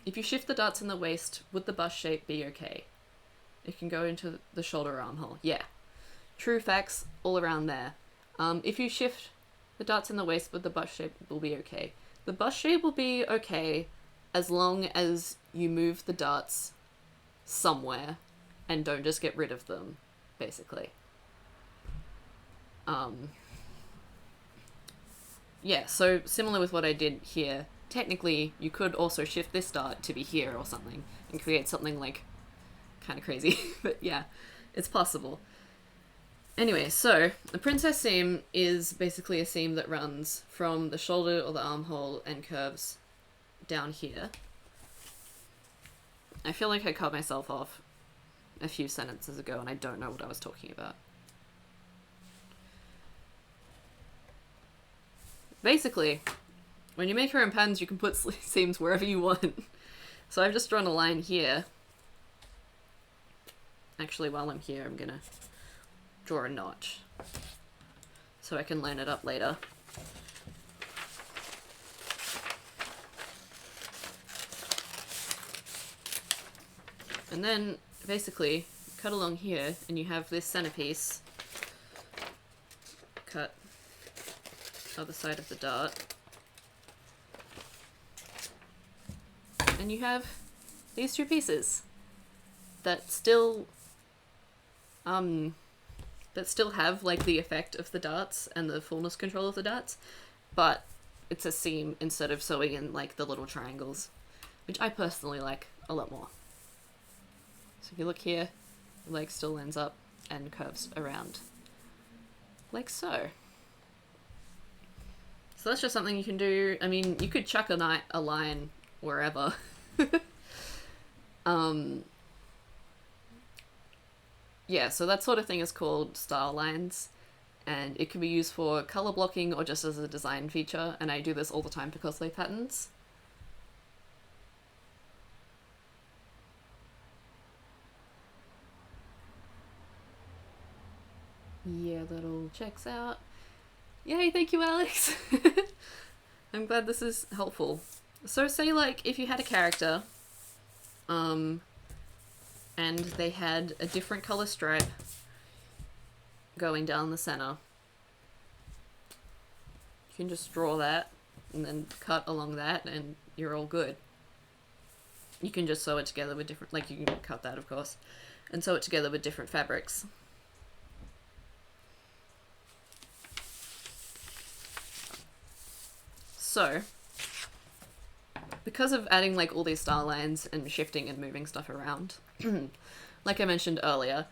If you shift the darts in the waist, would the bust shape be okay? It can go into the shoulder armhole. Yeah. True facts all around there. If you shift the darts in the waist, would the bust shape will be okay? The bust shape will be okay as long as you move the darts somewhere and don't just get rid of them, basically. Yeah, so similar with what I did here. Technically, you could also shift this dart to be here or something and create something like kind of crazy, but yeah, it's possible. Anyway, so the princess seam is basically a seam that runs from the shoulder or the armhole and curves down here. I feel like I cut myself off a few sentences ago and I don't know what I was talking about. Basically, when you make your own patterns, you can put seams wherever you want. So I've just drawn a line here. Actually, while I'm here, I'm gonna draw a notch so I can line it up later. And then, basically, cut along here, and you have this centerpiece. Cut other side of the dart. And you have these two pieces that still have like the effect of the darts and the fullness control of the darts, but it's a seam instead of sewing in like the little triangles, which I personally like a lot more. So if you look here, the leg still ends up and curves around like so. So that's just something you can do. I mean, you could chuck a line wherever. Yeah, so that sort of thing is called style lines, and it can be used for color blocking or just as a design feature, and I do this all the time for cosplay patterns. Yeah, that all checks out. Yay, thank you, Alex! I'm glad this is helpful. So say like if you had a character, and they had a different color stripe going down the center, you can just draw that and then cut along that and you're all good. You can just sew it together with different, like you can cut that of course, and sew it together with different fabrics. So, because of adding like all these style lines and shifting and moving stuff around, like I mentioned earlier,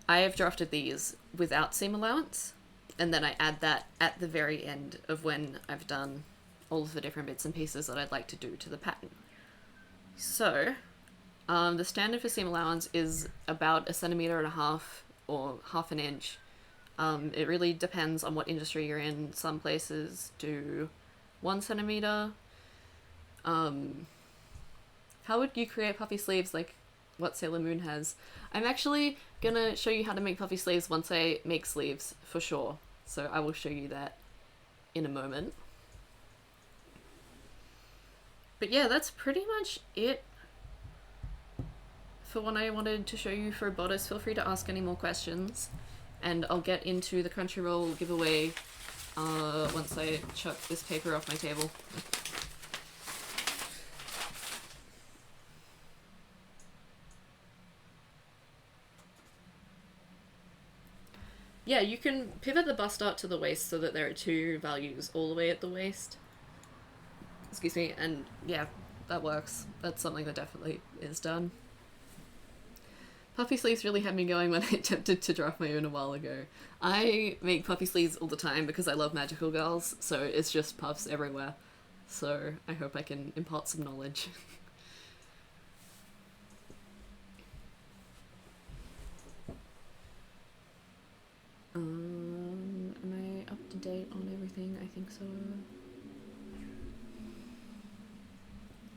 I have drafted these without seam allowance, and then I add that at the very end of when I've done all of the different bits and pieces that I'd like to do to the pattern. So, the standard for seam allowance is about 1.5 centimeters or half an inch. It really depends on what industry you're in. Some places do 1 centimeter. How would you create puffy sleeves like what Sailor Moon has? I'm actually gonna show you how to make puffy sleeves once I make sleeves, for sure. So I will show you that in a moment. But yeah, that's pretty much it for what I wanted to show you for Bodice. Feel free to ask any more questions, and I'll get into the Crunchyroll giveaway once I chuck this paper off my table. Yeah, you can pivot the bust art to the waist so that there are two values all the way at the waist. Excuse me, and yeah, that works. That's something that definitely is done. Puffy Sleeves really had me going when I attempted to draft my own a while ago. I make puffy sleeves all the time because I love magical girls, so it's just puffs everywhere. So I hope I can impart some knowledge. Am I up to date on everything? I think so.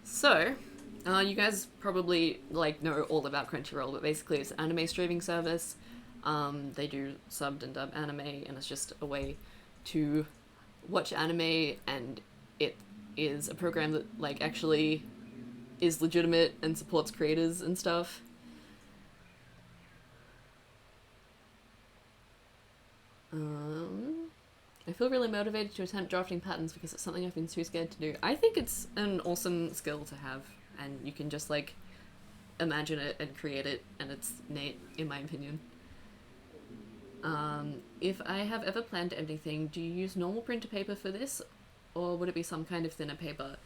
So, you guys probably like know all about Crunchyroll, but basically it's an anime streaming service. They do subbed and dubbed anime, and it's just a way to watch anime, and it is a program that like actually is legitimate and supports creators and stuff. I feel really motivated to attempt drafting patterns because it's something I've been too scared to do. I think it's an awesome skill to have, and you can just like imagine it and create it, and it's neat in my opinion. If I have ever planned anything, do you use normal printer paper for this, or would it be some kind of thinner paper?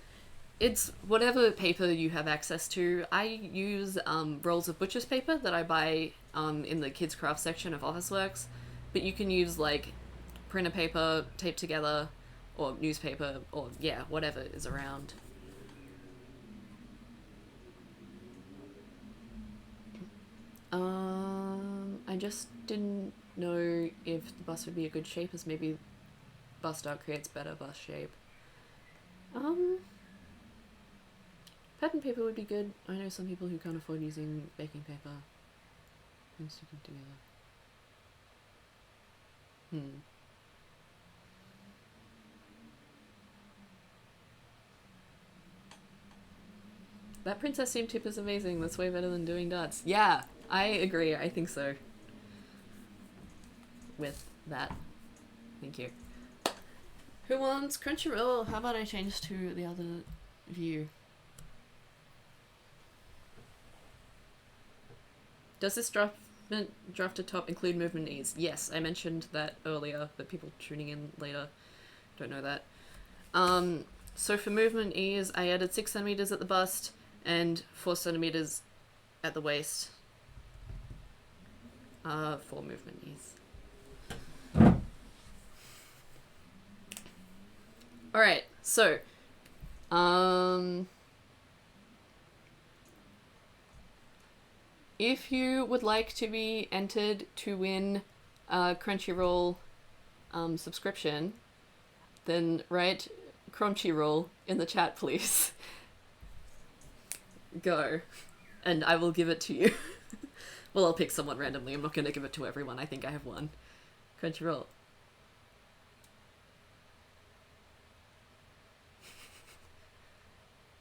It's whatever paper you have access to. I use rolls of butcher's paper that I buy in the kids craft section of Officeworks, but you can use like printer paper taped together, or newspaper, or yeah, whatever is around. I just didn't know if the bust would be a good shape, as maybe bust art creates better bust shape. Pattern paper would be good. I know some people who can't afford using baking paper and sticking together. That Princess Seam tip is amazing. That's way better than doing darts. Yeah, I agree. I think so. With that. Thank you. Who wants Crunchyroll? How about I change to the other view? Does this drafted top include movement ease? Yes, I mentioned that earlier, but people tuning in later don't know that. So for movement ease, I added 6 centimeters at the bust and 4 centimeters at the waist for movement ease. Alright, so if you would like to be entered to win a Crunchyroll subscription, then write Crunchyroll in the chat, please. Go. And I will give it to you. Well, I'll pick someone randomly. I'm not going to give it to everyone. I think I have one. Crunchyroll.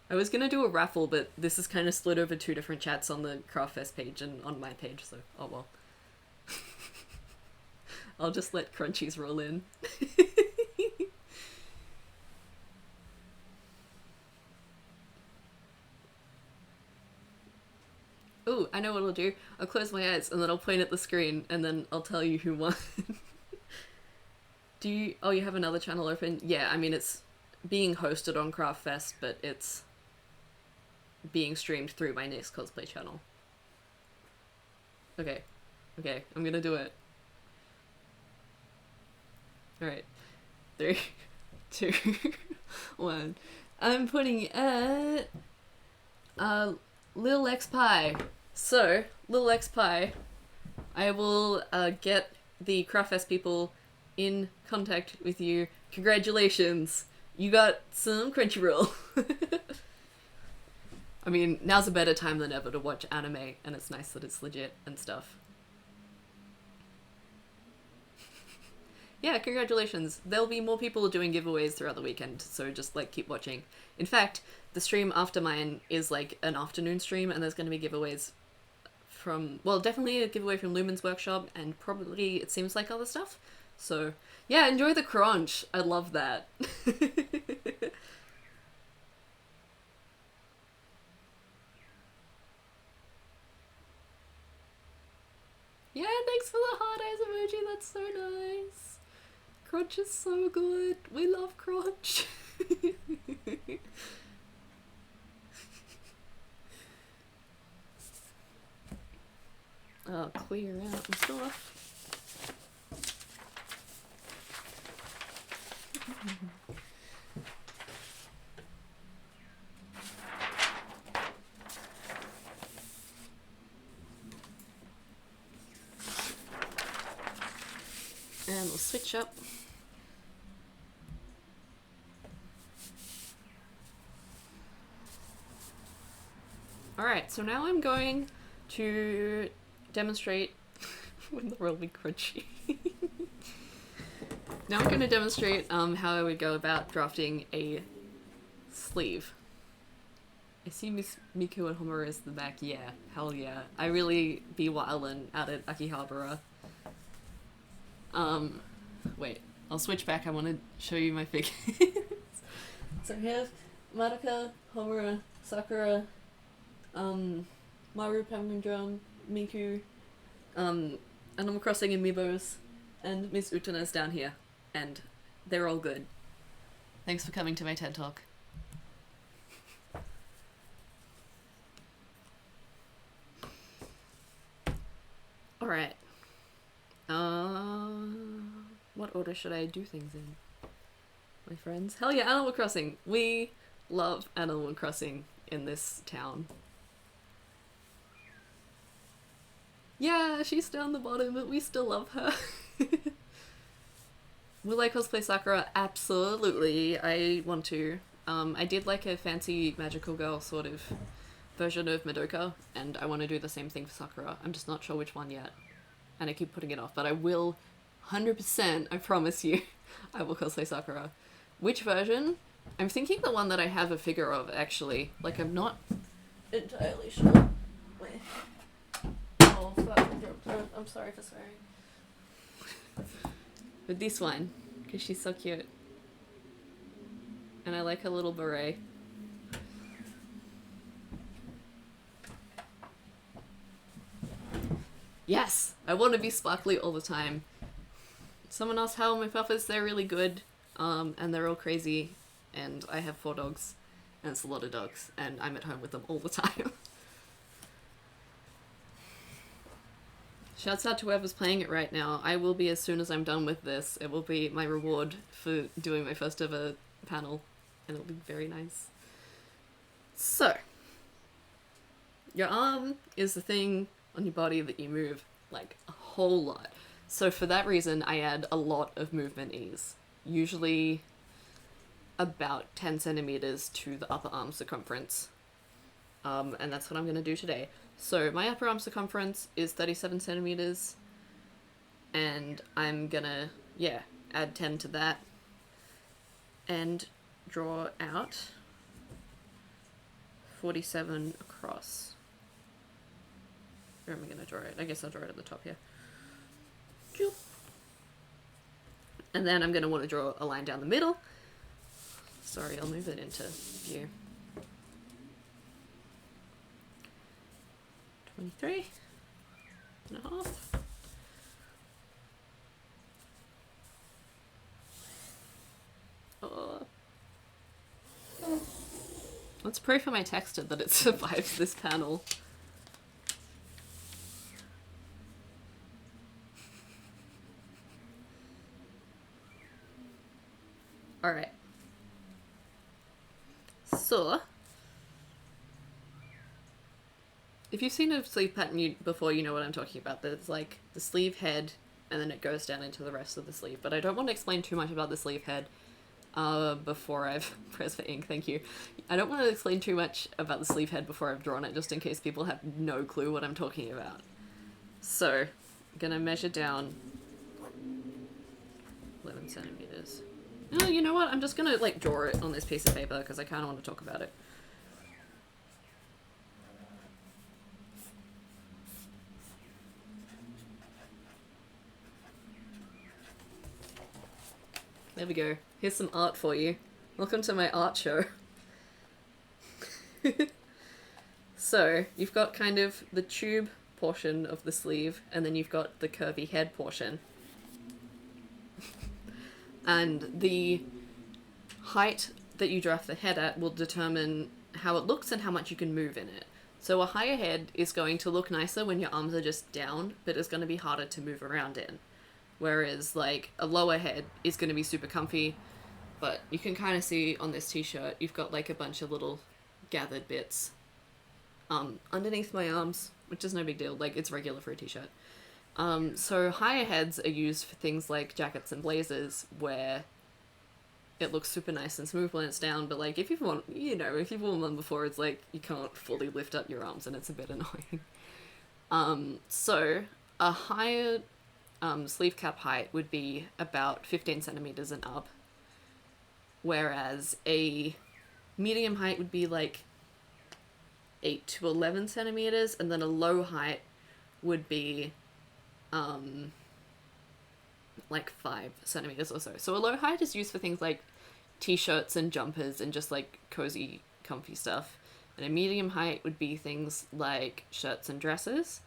I was going to do a raffle, but this is kind of split over 2 different chats on the Craftfest page and on my page, so oh well. I'll just let Crunchies roll in. Ooh, I know what I'll do. I'll close my eyes and then I'll point at the screen and then I'll tell you who won. Do you... Oh, you have another channel open? Yeah, I mean, it's being hosted on Craftfest, but it's being streamed through my next cosplay channel. Okay. Okay, I'm gonna do it. Alright. 3, 2, 1. I'm putting at Lil X Pie. So, Lil X Pie, I will get the Craftfest people in contact with you. Congratulations! You got some Crunchyroll. I mean, now's a better time than ever to watch anime, and it's nice that it's legit and stuff. Yeah, congratulations. There'll be more people doing giveaways throughout the weekend, so just like keep watching. In fact, the stream after mine is like an afternoon stream, and there's going to be giveaways from, well, definitely a giveaway from Lumen's workshop, and probably, it seems like, other stuff. So yeah, enjoy the crunch. I love that. Yeah, thanks for the hard eyes emoji. That's so nice. Crunch is so good. We love crunch. I'll clear out and stuff. And we'll switch up. Alright, so now I'm going to demonstrate when the roll be crunchy. Now I'm going to demonstrate how I would go about drafting a sleeve. I see Miss Miku and Homura is the back. Yeah, hell yeah. I really be wildin' out at Akihabara. Wait, I'll switch back. I want to show you my figures. So we have Madoka, Homura, Sakura, Maru, Penguin Drum, Miku, Animal Crossing Amiibos, and Miss Utana's down here. And they're all good. Thanks for coming to my TED Talk. Alright. What order should I do things in? My friends? Hell yeah, Animal Crossing! We love Animal Crossing in this town. Yeah, she's down the bottom, but we still love her. Will I cosplay Sakura? Absolutely, I want to. I did like a fancy magical girl sort of version of Madoka, and I want to do the same thing for Sakura. I'm just not sure which one yet, and I keep putting it off, but I will 100%, I promise you, I will cosplay Sakura. Which version? I'm thinking the one that I have a figure of, actually. Like, I'm not entirely sure. Wait. Oh, fuck, I'm sorry for swearing. But this one, because she's so cute. And I like her little beret. Yes! I want to be sparkly all the time. Someone asked how my puffers, they're really good. And they're all crazy. And I have 4 dogs. And it's a lot of dogs. And I'm at home with them all the time. Shouts out to whoever's playing it right now. I will be as soon as I'm done with this. It will be my reward for doing my first ever panel. And it'll be very nice. So. Your arm is the thing on your body that you move, like, a whole lot. So for that reason, I add a lot of movement ease. Usually about 10 centimeters to the upper arm circumference. And that's what I'm going to do today. So my upper arm circumference is 37 centimeters. And I'm gonna, yeah, add 10 to that. And draw out 47 across. Where am I going to draw it? I guess I'll draw it at the top here. And then I'm going to want to draw a line down the middle. Sorry, I'll move it into view. 23 and a half. Oh. Let's pray for my texture that it survives this panel. Alright. So, if you've seen a sleeve pattern before, you know what I'm talking about. There's like the sleeve head, and then it goes down into the rest of the sleeve. But I don't want to explain too much about the sleeve head before I've pressed for ink, thank you. I don't want to explain too much about the sleeve head before I've drawn it, just in case people have no clue what I'm talking about. So, I'm gonna measure down 11 centimeters. Oh, you know what? I'm just gonna like draw it on this piece of paper because I kind of want to talk about it. There we go. Here's some art for you. Welcome to my art show. So, you've got kind of the tube portion of the sleeve, and then you've got the curvy head portion. And the height that you draft the head at will determine how it looks and how much you can move in it. So a higher head is going to look nicer when your arms are just down, but it's going to be harder to move around in. Whereas, like, a lower head is going to be super comfy, but you can kind of see on this t-shirt, you've got, like, a bunch of little gathered bits underneath my arms, which is no big deal. Like, it's regular for a t-shirt. So higher heads are used for things like jackets and blazers, where it looks super nice and smooth when it's down, but, like, if you've worn, you know, if you've worn one before, it's like, you can't fully lift up your arms, and it's a bit annoying. So a higher sleeve cap height would be about 15 centimeters and up, whereas a medium height would be like 8 to 11 centimeters, and then a low height would be like 5 centimeters or so. So a low height is used for things like t-shirts and jumpers and just like cozy, comfy stuff. And a medium height would be things like shirts and dresses.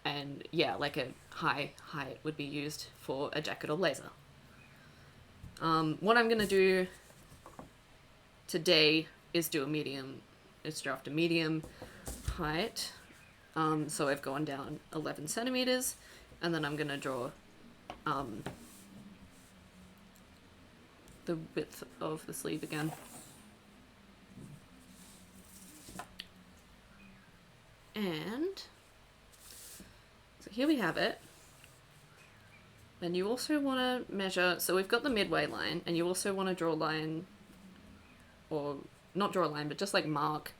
And yeah, like a high height would be used for a jacket or blazer. What I'm going to do today is draft a medium height. So I've gone down 11 centimeters, and then I'm going to draw the width of the sleeve again. And so here we have it. Then you also want to measure, so we've got the midway line, and you also want to draw a line, or not draw a line, but just like mark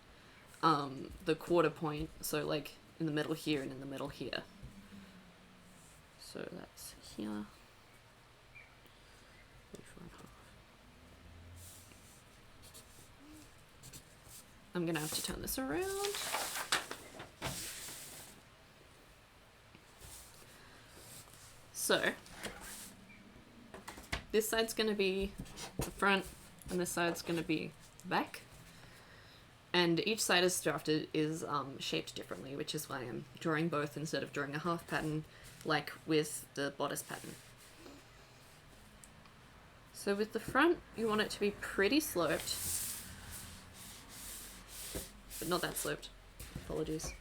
the quarter point, so like in the middle here and in the middle here. So that's here. I'm gonna have to turn this around. So this side's gonna be the front, and this side's gonna be the back. And each side is drafted is shaped differently, which is why I'm drawing both instead of drawing a half pattern like with the bodice pattern. So with the front, you want it to be pretty sloped, but not that sloped. Apologies.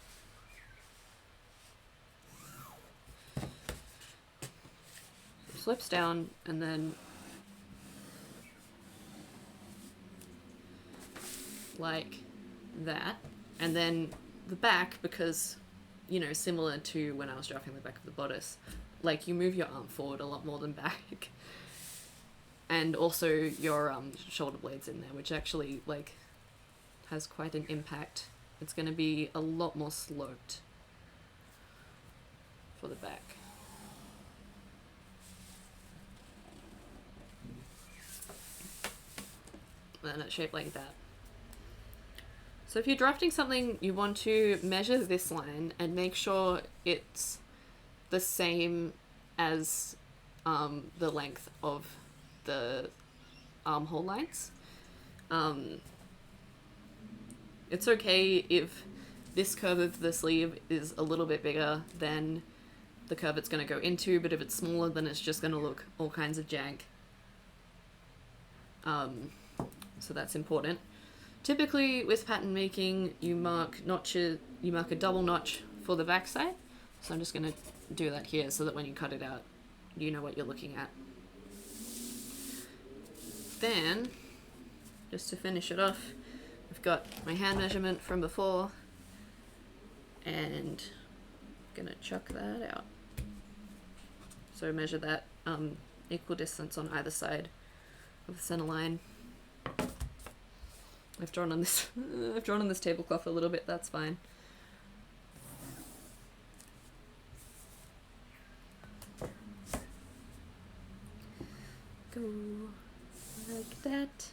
Slopes down, and then like that. And then the back, because, you know, similar to when I was drafting the back of the bodice, like you move your arm forward a lot more than back. And also your shoulder blades in there, which actually like has quite an impact. It's going to be a lot more sloped for the back. And it's shaped like that. So if you're drafting something, you want to measure this line and make sure it's the same as the length of the armhole lines. It's okay if this curve of the sleeve is a little bit bigger than the curve it's going to go into, but if it's smaller, then it's just going to look all kinds of jank. So that's important. Typically with pattern making, you mark a double notch for the back side. So I'm just going to do that here so that when you cut it out, you know what you're looking at. Then, just to finish it off, I've got my hand measurement from before, and I'm gonna chuck that out. So measure that equal distance on either side of the center line. I've drawn on this tablecloth a little bit, that's fine. Go like that.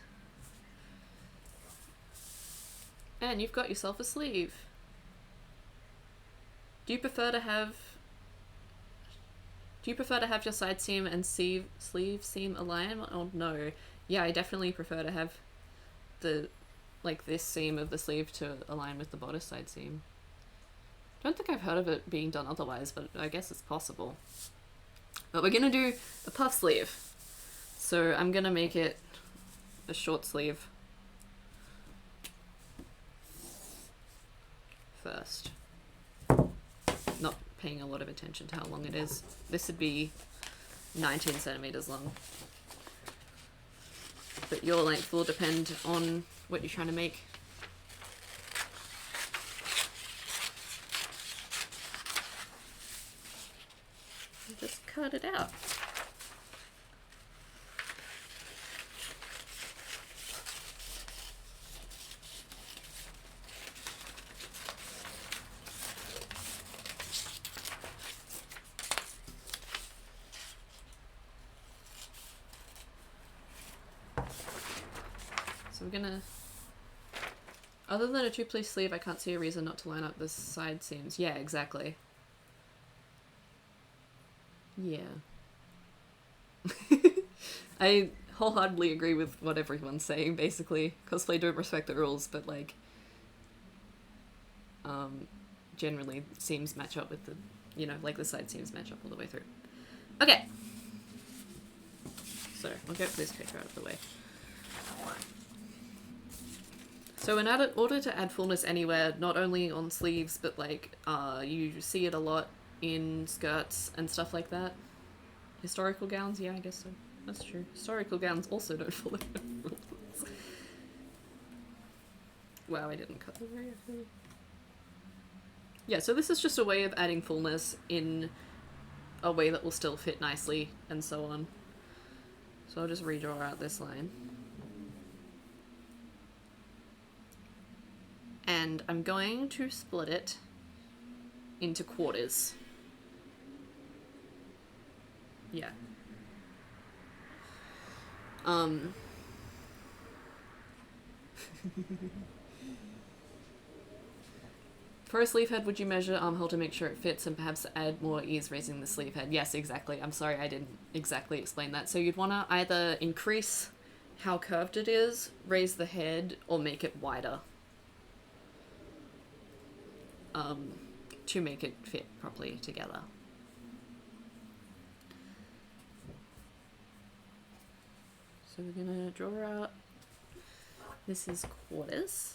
And you've got yourself a sleeve. Do you prefer to have your side seam and sleeve seam align, or no? Yeah, I definitely prefer to have the, like, this seam of the sleeve to align with the bodice side seam. Don't think I've heard of it being done otherwise, but I guess it's possible. But we're gonna do a puff sleeve. So I'm gonna make it a short sleeve first. Not paying a lot of attention to how long it is. This would be 19 centimeters long. But your length will depend on what you're trying to make. Just cut it out. So we're gonna, other than a two-piece sleeve, I can't see a reason not to line up the side seams. Yeah, exactly. Yeah. I wholeheartedly agree with what everyone's saying, basically. Cosplay don't respect the rules, but, like, generally seams match up with the, you know, like the side seams match up all the way through. Okay. So, I'll get this picture out of the way. So in order to add fullness anywhere, not only on sleeves, but, like, you see it a lot in skirts and stuff like that. Historical gowns, yeah, I guess so. That's true. Historical gowns also don't follow the rules. Wow, I didn't cut the very early. Yeah, so this is just a way of adding fullness in a way that will still fit nicely, and so on. So I'll just redraw out this line. And I'm going to split it into quarters. Yeah. For a sleeve head, would you measure armhole to make sure it fits and perhaps add more ease raising the sleeve head? Yes, exactly. I'm sorry I didn't exactly explain that. So you'd want to either increase how curved it is, raise the head, or make it wider. To make it fit properly together. So we're gonna draw out, this is quarters.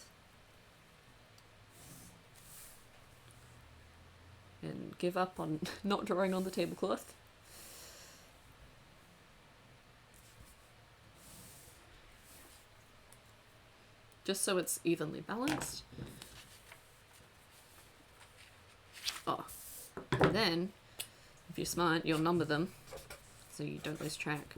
And give up on not drawing on the tablecloth. Just so it's evenly balanced. Oh, and then, if you're smart, you'll number them so you don't lose track.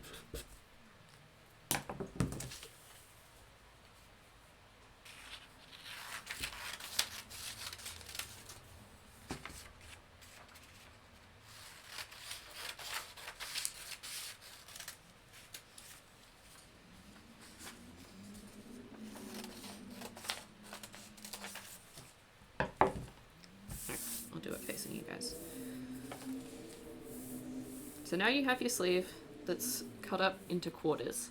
So now you have your sleeve that's cut up into quarters.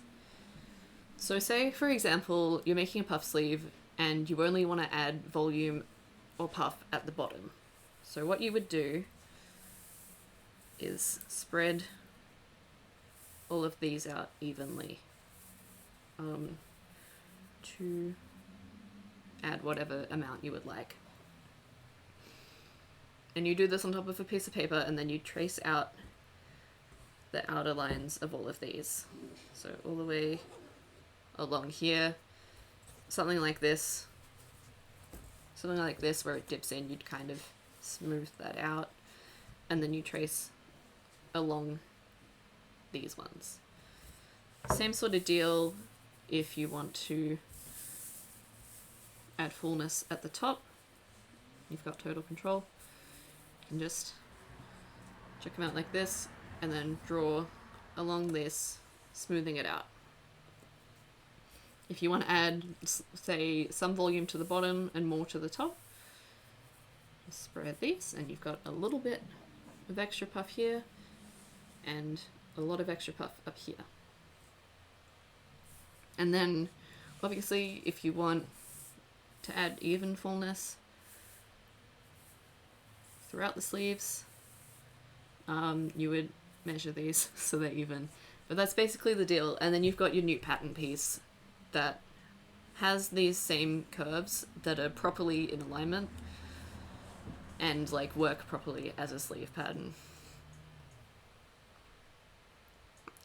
So say, for example, you're making a puff sleeve and you only want to add volume or puff at the bottom. So what you would do is spread all of these out evenly to add whatever amount you would like. And you do this on top of a piece of paper, and then you trace out the outer lines of all of these. So all the way along here, something like this where it dips in, you'd kind of smooth that out, and then you trace along these ones. Same sort of deal if you want to add fullness at the top. You've got total control. You can just check them out like this, and then draw along this smoothing it out. If you want to add, say, some volume to the bottom and more to the top, just spread these, and you've got a little bit of extra puff here and a lot of extra puff up here. And then obviously if you want to add even fullness throughout the sleeves, you would measure these so they're even. But that's basically the deal. And then you've got your new pattern piece that has these same curves that are properly in alignment and like work properly as a sleeve pattern.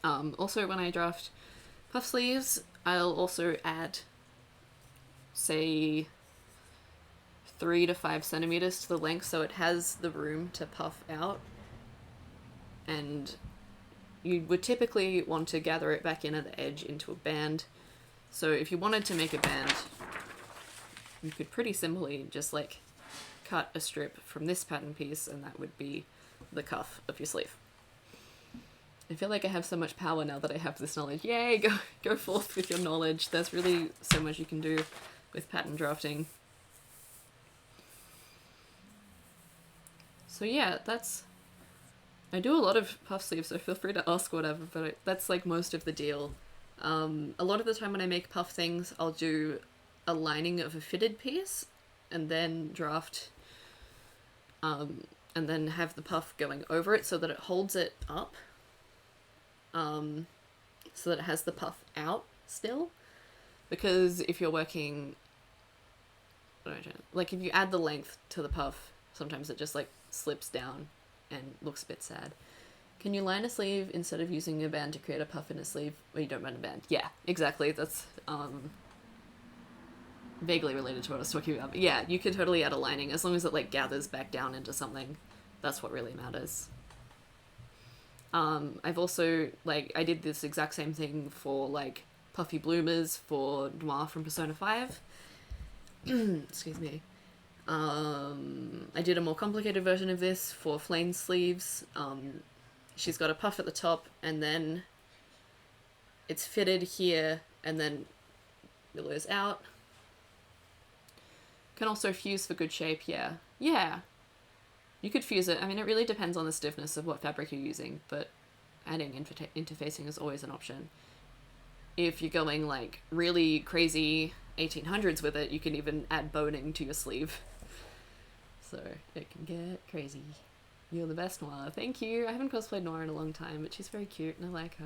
Also, when I draft puff sleeves, I'll also add, say, 3 to 5 centimeters to the length so it has the room to puff out. And you would typically want to gather it back in at the edge into a band. So if you wanted to make a band, you could pretty simply just like cut a strip from this pattern piece and that would be the cuff of your sleeve. I feel like I have so much power now that I have this knowledge. Yay, go forth with your knowledge. There's really so much you can do with pattern drafting. So yeah, I do a lot of puff sleeves, so feel free to ask whatever, but that's like most of the deal. A lot of the time when I make puff things, I'll do a lining of a fitted piece and then draft, and then have the puff going over it so that it holds it up. So that it has the puff out still, because if you're working, like if you add the length to the puff, sometimes it just like slips down and looks a bit sad. Can you line a sleeve instead of using a band to create a puff in a sleeve where you don't run a band? Yeah, exactly. That's vaguely related to what I was talking about. But yeah, you can totally add a lining as long as it like gathers back down into something. That's what really matters. I've also, like, I did this exact same thing for, like, Puffy Bloomers for Noir from Persona 5. Excuse me. I did a more complicated version of this for Flane's sleeves. She's got a puff at the top, and then it's fitted here, and then billows out. Can also fuse for good shape, yeah. Yeah. You could fuse it. I mean, it really depends on the stiffness of what fabric you're using, but adding interfacing is always an option. If you're going, like, really crazy 1800s with it, you can even add boning to your sleeve. So, it can get crazy. You're the best, Noir. Thank you. I haven't cosplayed Noir in a long time, but she's very cute, and I like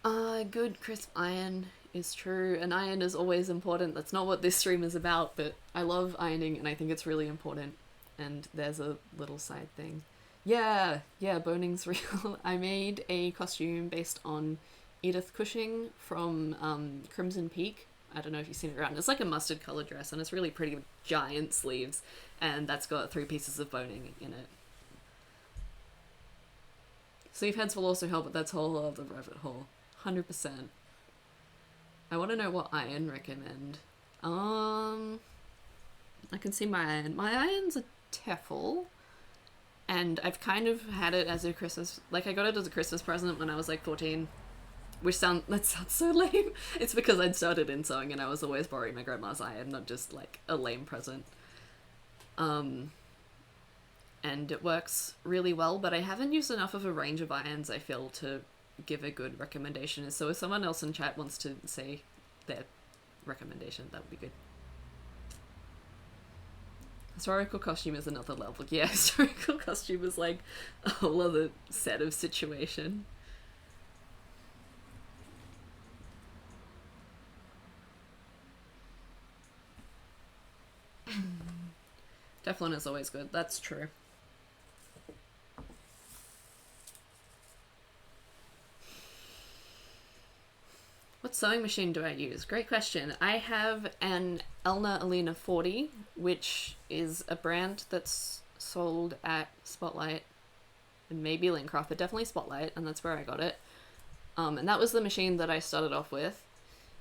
her. Good crisp iron is true. An iron is always important. That's not what this stream is about, but I love ironing, and I think it's really important. And there's a little side thing. Yeah, boning's real. I made a costume based on Edith Cushing from Crimson Peak. I don't know if you've seen it around. It's like a mustard colored dress and it's really pretty with giant sleeves. And that's got 3 pieces of boning in it. Sleeve heads will also help, but that's a whole other rabbit hole. 100%. I want to know what iron recommend. I can see my iron. My iron's a Tefl, and I've kind of had it as a Christmas, like I got it as a Christmas present when I was like 14, which that sounds so lame. It's because I'd started in sewing and I was always borrowing my grandma's iron, not just like a lame present. And it works really well, but I haven't used enough of a range of irons, I feel, to give a good recommendation. So if someone else in chat wants to say their recommendation, that would be good. Historical costume is another level. Yeah, historical costume is like a whole other set of situation. Teflon is always good. That's true. What sewing machine do I use? Great question. I have an Elna Alina 40, which is a brand that's sold at Spotlight and maybe Lincraft, but definitely Spotlight, and that's where I got it. And that was the machine that I started off with,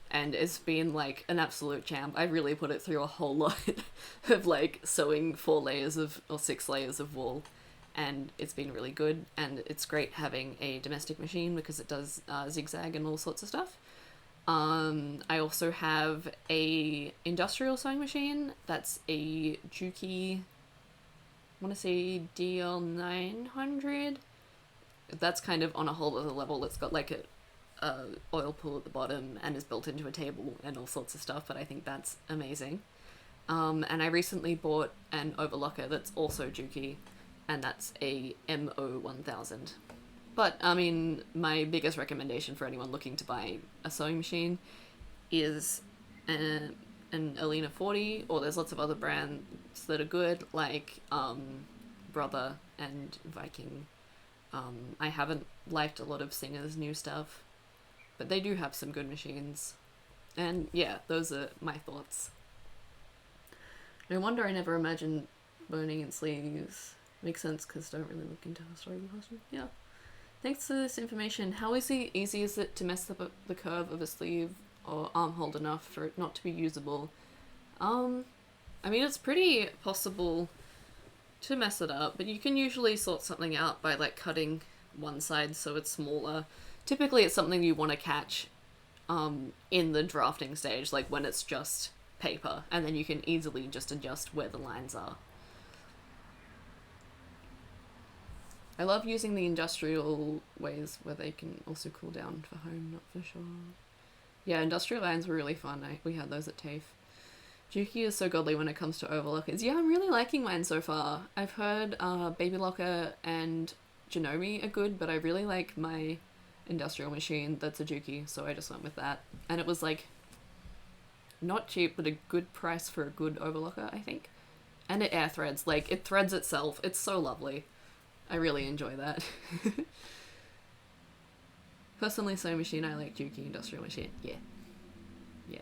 and it's been like an absolute champ. I really put it through a whole lot of like sewing 4 layers of, or 6 layers of wool, and it's been really good, and it's great having a domestic machine because it does zigzag and all sorts of stuff. I also have a industrial sewing machine that's a Juki, I want to say DL900. That's kind of on a whole other level. It's got like a oil pool at the bottom and is built into a table and all sorts of stuff, but I think that's amazing. And I recently bought an overlocker that's also Juki, and that's a MO1000. But, I mean, my biggest recommendation for anyone looking to buy a sewing machine is an Alina 40, or there's lots of other brands that are good, like Brother and Viking. I haven't liked a lot of Singer's new stuff, but they do have some good machines. And yeah, those are my thoughts. No wonder I never imagined boning in sleeves. Makes sense, because don't really look into historical costume. Yeah. Thanks for this information. How easy is it to mess up the curve of a sleeve or armhole enough for it not to be usable? I mean, it's pretty possible to mess it up, but you can usually sort something out by like cutting one side so it's smaller. Typically it's something you want to catch in the drafting stage, like when it's just paper, and then you can easily just adjust where the lines are. I love using the industrial ways where they can also cool down for home, not for sure. Yeah, industrial irons were really fun. We had those at TAFE. Juki is so godly when it comes to overlockers. Yeah, I'm really liking mine so far. I've heard Baby Locker and Janome are good, but I really like my industrial machine that's a Juki, so I just went with that. And it was like not cheap, but a good price for a good overlocker, I think. And it air threads, like it threads itself. It's so lovely. I really enjoy that. Personally, sewing machine, I like Juki. Industrial machine, yeah. Yeah.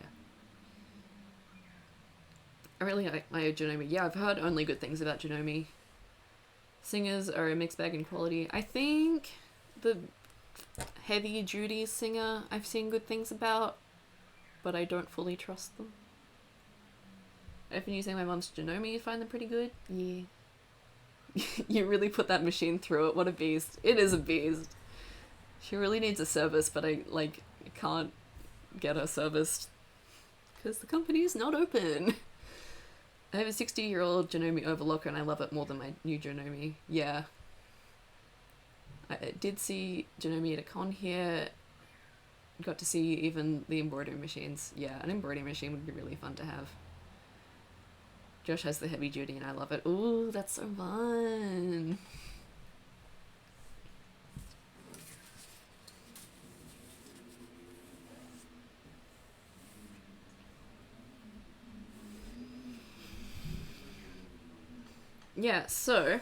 I really like my Janome. Yeah, I've heard only good things about Janome. Singers are a mixed bag in quality. I think the heavy duty Singer I've seen good things about, but I don't fully trust them. I've been using my mom's Janome. You find them pretty good? Yeah. You really put that machine through it. What a beast. It is a beast. She really needs a service, but I can't get her serviced because the company is not open. I have a 60-year-old Janome overlocker and I love it more than my new Janome. Yeah. I did see Janome at a con here. Got to see even the embroidery machines. Yeah, an embroidery machine would be really fun to have. Josh has the heavy duty and I love it. Ooh, that's so fun. Yeah, so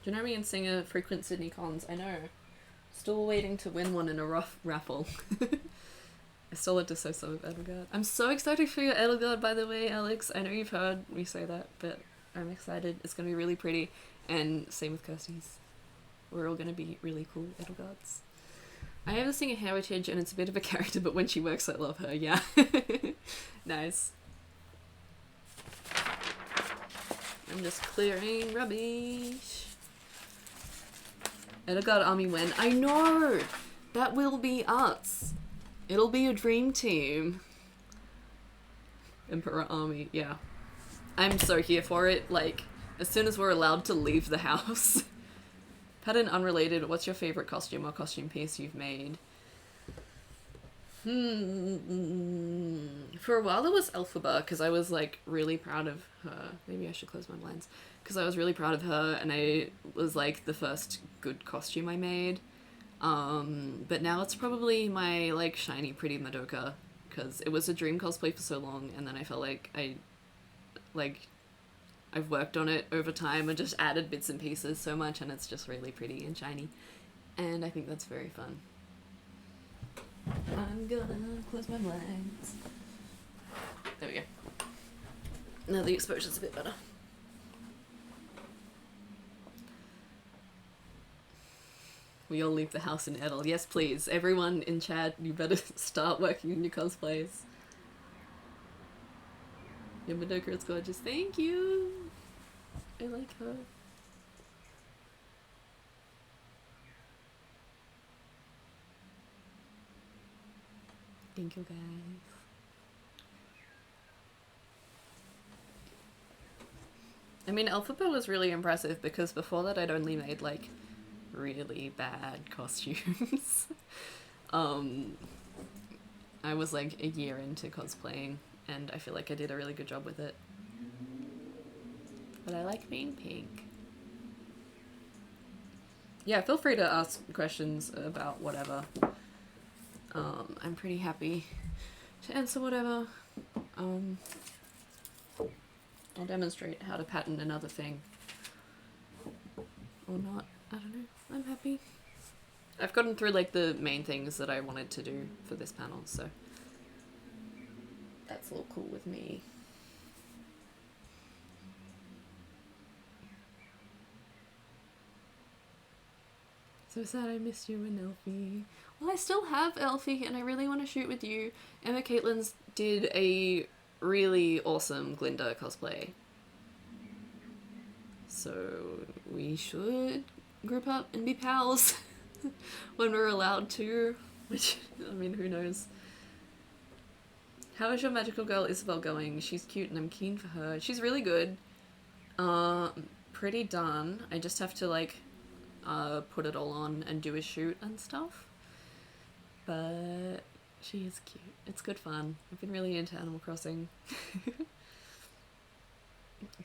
Janome and Singer frequent Sydney cons. I know. Still waiting to win one in a rough raffle. I still had to sew some of Edelgard. I'm so excited for your Edelgard, by the way, Alex. I know you've heard me say that, but I'm excited. It's going to be really pretty. And same with Kirsty's. We're all going to be really cool Edelgards. I have a Singer heritage, and it's a bit of a character, but when she works, I love her. Yeah. Nice. I'm just clearing rubbish. Edelgard Army when? I know! That will be us. It'll be a dream team. Emperor Army, yeah. I'm so here for it, like, as soon as we're allowed to leave the house. Pattern unrelated, what's your favorite costume or costume piece you've made? For a while it was Elphaba, because I was, like, really proud of her. Maybe I should close my blinds. Because I was really proud of her, and I was, like, the first good costume I made. But now it's probably my, like, shiny pretty Madoka, because it was a dream cosplay for so long, and then I felt like I've worked on it over time and just added bits and pieces so much, and it's just really pretty and shiny, and I think that's very fun. I'm gonna close my blinds. There we go. Now the exposure's a bit better. We all leave the house in Edel. Yes, please. Everyone in chat, you better start working on your cosplays. Your Madoka is gorgeous. Thank you! I like her. Thank you, guys. I mean, Alphabet was really impressive because before that I'd only made like really bad costumes. I was like a year into cosplaying and I feel like I did a really good job with it. But I like being pink. Yeah, feel free to ask questions about whatever. I'm pretty happy to answer whatever. I'll demonstrate how to pattern another thing. Or not. I don't know. I'm happy. I've gotten through like the main things that I wanted to do for this panel, so that's all cool with me. So sad I missed you and Elfie. Well, I still have Elfie and I really want to shoot with you. Emma Caitlin's did a really awesome Glinda cosplay. So we should group up and be pals when we're allowed to. Which, I mean, who knows. How is your magical girl Isabel going? She's cute and I'm keen for her. She's really good. Pretty done. I just have to like put it all on and do a shoot and stuff. But she is cute. It's good fun. I've been really into Animal Crossing.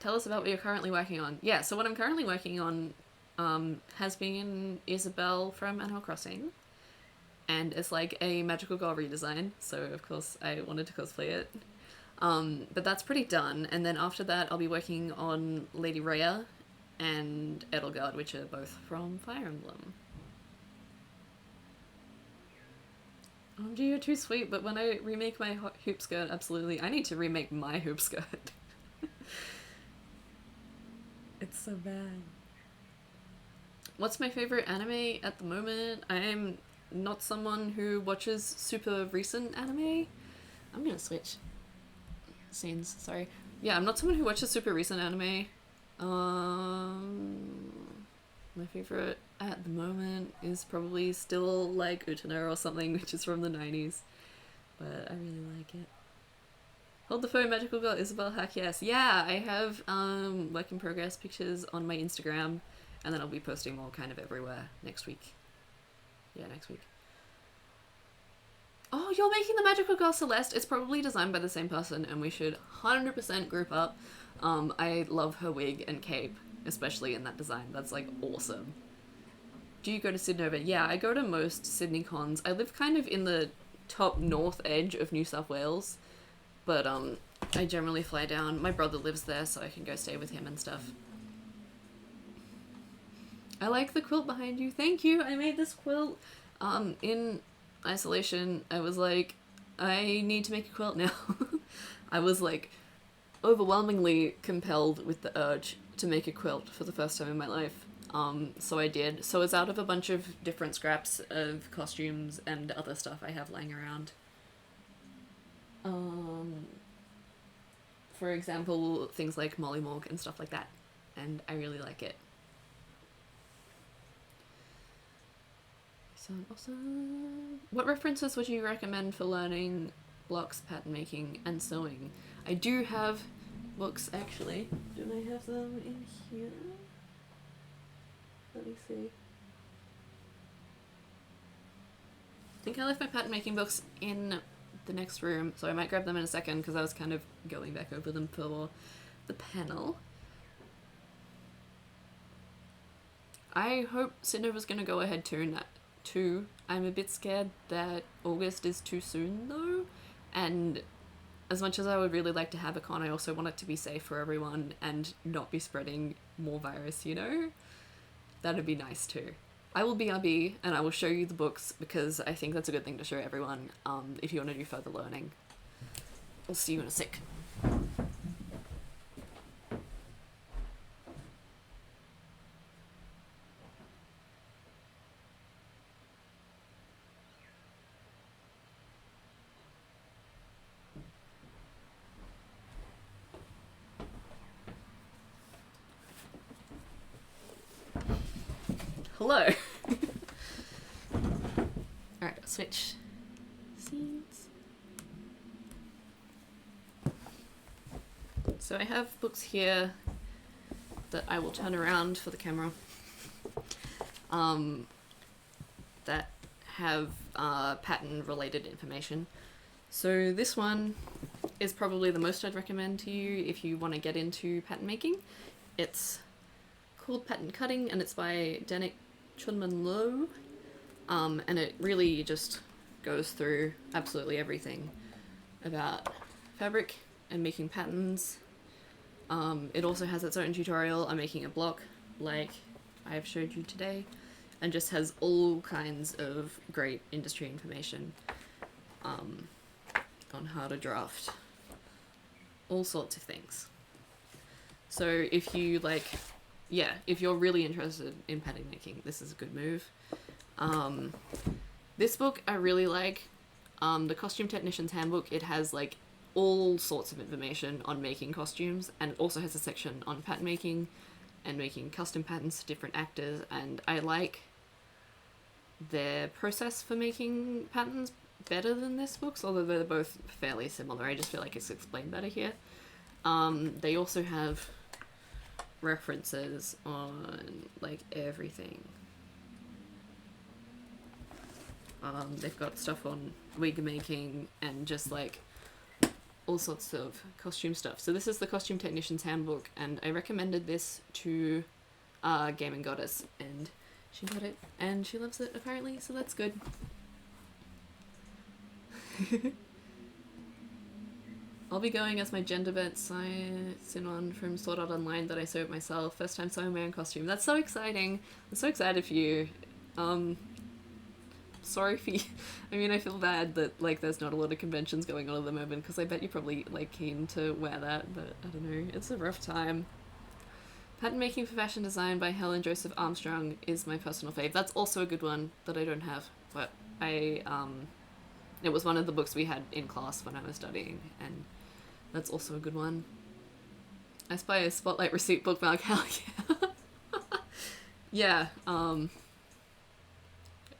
Tell us about what you're currently working on. Yeah, so what I'm currently working on has been Isabel from Animal Crossing. And it's like a magical girl redesign, so of course I wanted to cosplay it. But that's pretty done, and then after that I'll be working on Lady Rhea and Edelgard, which are both from Fire Emblem. OMG, you're too sweet, but when I remake my hoop skirt, absolutely. I need to remake my hoop skirt. It's so bad. What's my favorite anime at the moment? I am not someone who watches super recent anime. I'm gonna switch scenes, sorry. Yeah, I'm not someone who watches super recent anime. My favorite at the moment is probably still like Utena or something, which is from the 90s. But I really like it. Hold the phone, magical girl Isabel, heck yes. Yeah, I have work in progress pictures on my Instagram, and then I'll be posting more kind of everywhere next week. Yeah, next week. Oh, you're making the magical girl Celeste. It's probably designed by the same person, and we should 100% group up. I love her wig and cape, especially in that design. That's like awesome. Do you go to Sydney? Yeah, I go to most Sydney cons. I live kind of in the top north edge of New South Wales, but I generally fly down. My brother lives there, so I can go stay with him and stuff. I like the quilt behind you. Thank you. I made this quilt in isolation. I was like, I need to make a quilt now. I was like overwhelmingly compelled with the urge to make a quilt for the first time in my life. So I did. So it's out of a bunch of different scraps of costumes and other stuff I have lying around. For example, things like Molly Morg and stuff like that. And I really like it. So awesome. What references would you recommend for learning blocks, pattern making, and sewing? I do have books, actually. Don't I have them in here? Let me see. I think I left my pattern making books in the next room, so I might grab them in a second because I was kind of going back over them for the panel. I hope Sidnova's going to go ahead too. I'm a bit scared that August is too soon though, and as much as I would really like to have a con, I also want it to be safe for everyone and not be spreading more virus, you know? That'd be nice too. I will BRB and I will show you the books because I think that's a good thing to show everyone if you want to do further learning. I'll see you in a sec. hello. Alright, I'll switch scenes. So I have books here that I will turn around for the camera that have pattern related information. So this one is probably the most I'd recommend to you if you want to get into pattern making. It's called Pattern Cutting and it's by Danik Chunman Low, and it really just goes through absolutely everything about fabric and making patterns. It also has its own tutorial on making a block like I've showed you today, and just has all kinds of great industry information on how to draft all sorts of things. So if you if you're really interested in pattern making, this is a good move. This book I really like, the Costume Technician's Handbook. It has like all sorts of information on making costumes, and it also has a section on pattern making and making custom patterns for different actors, and I like their process for making patterns better than this book's, although they're both fairly similar. I just feel like it's explained better here. They also have references on like everything. They've got stuff on wig making and just like all sorts of costume stuff. So this is the Costume Technician's Handbook, and I recommended this to Gaming Goddess, and she got it and she loves it apparently, so that's good. I'll be going as my gender bent Sinon from Sword Art Online that I sewed myself. First time sewing my own costume. That's so exciting. I'm so excited for you. Sorry for you. I mean, I feel bad that like there's not a lot of conventions going on at the moment, because I bet you're probably like keen to wear that, but I don't know. It's a rough time. Pattern Making for Fashion Design by Helen Joseph Armstrong is my personal fave. That's also a good one that I don't have, but it was one of the books we had in class when I was studying, and that's also a good one. I Spy a Spotlight Receipt bookmark, hell yeah. Yeah,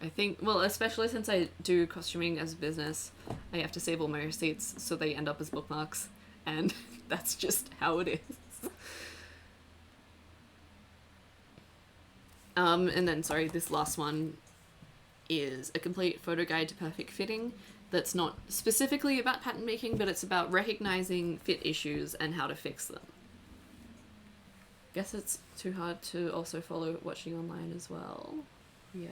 I think, well, especially since I do costuming as a business, I have to save all my receipts so they end up as bookmarks, and that's just how it is. And then, sorry, this last one is a complete photo guide to perfect fitting that's not specifically about pattern making, but it's about recognizing fit issues and how to fix them. Guess it's too hard to also follow watching online as well. Yeah.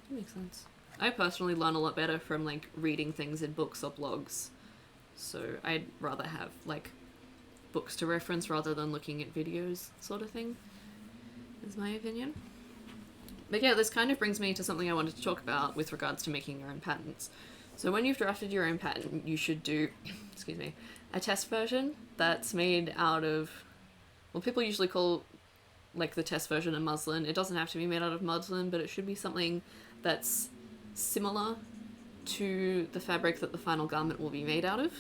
That makes sense. I personally learn a lot better from like reading things in books or blogs, so I'd rather have like books to reference rather than looking at videos, sort of thing, is my opinion. But yeah, this kind of brings me to something I wanted to talk about with regards to making your own patterns. So when you've drafted your own pattern, you should do, excuse me, a test version that's made out of, well, people usually call like the test version a muslin. It doesn't have to be made out of muslin, but it should be something that's similar to the fabric that the final garment will be made out of.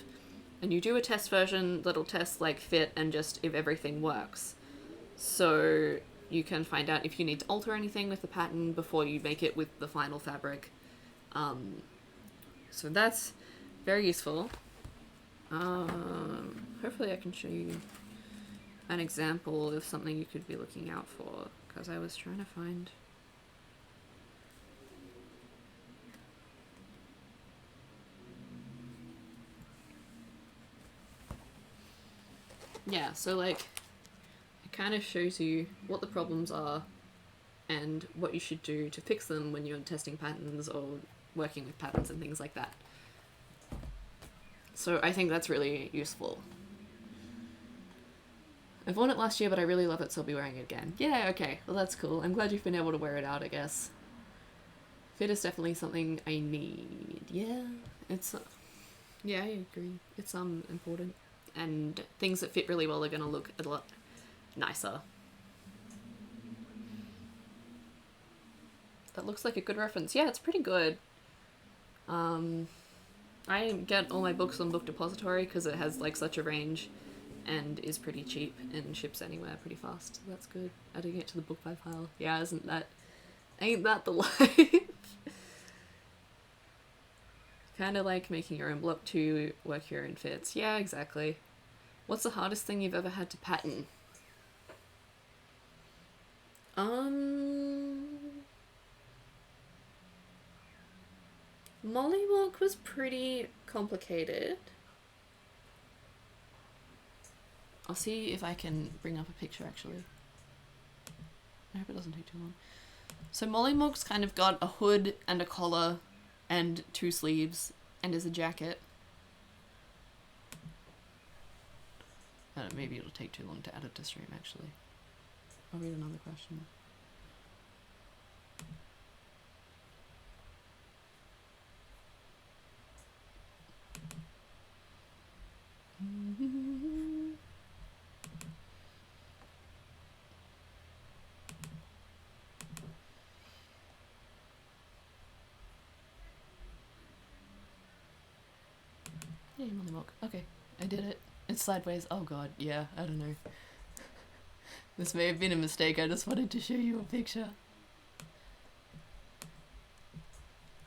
And you do a test version that'll test like fit and just if everything works. So you can find out if you need to alter anything with the pattern before you make it with the final fabric. So that's very useful. Hopefully I can show you an example of something you could be looking out for, because I was trying to find... Yeah, so like, it kind of shows you what the problems are and what you should do to fix them when you're testing patterns or working with patterns and things like that. So I think that's really useful. I've worn it last year, but I really love it, so I'll be wearing it again. Yeah, okay, well that's cool. I'm glad you've been able to wear it out, I guess. Fit is definitely something I need. Yeah, it's... yeah, I agree. It's important. And things that fit really well are going to look a lot nicer. That looks like a good reference. Yeah, it's pretty good. I get all my books on Book Depository because it has like such a range, and is pretty cheap and ships anywhere pretty fast. So that's good. Adding it to the book by pile. Yeah, ain't that the life? Kind of like making your own block to work your own fits. Yeah, exactly. What's the hardest thing you've ever had to pattern? Mollywalk was pretty complicated. I'll see if I can bring up a picture actually. I hope it doesn't take too long. So Mollywalk's kind of got a hood and a collar and 2 sleeves and is a jacket. Maybe it'll take too long to add it to stream actually. I'll read another question. Yeah, Mollywalk. Okay, I did it. It's sideways. Oh god, yeah, I don't know. This may have been a mistake, I just wanted to show you a picture.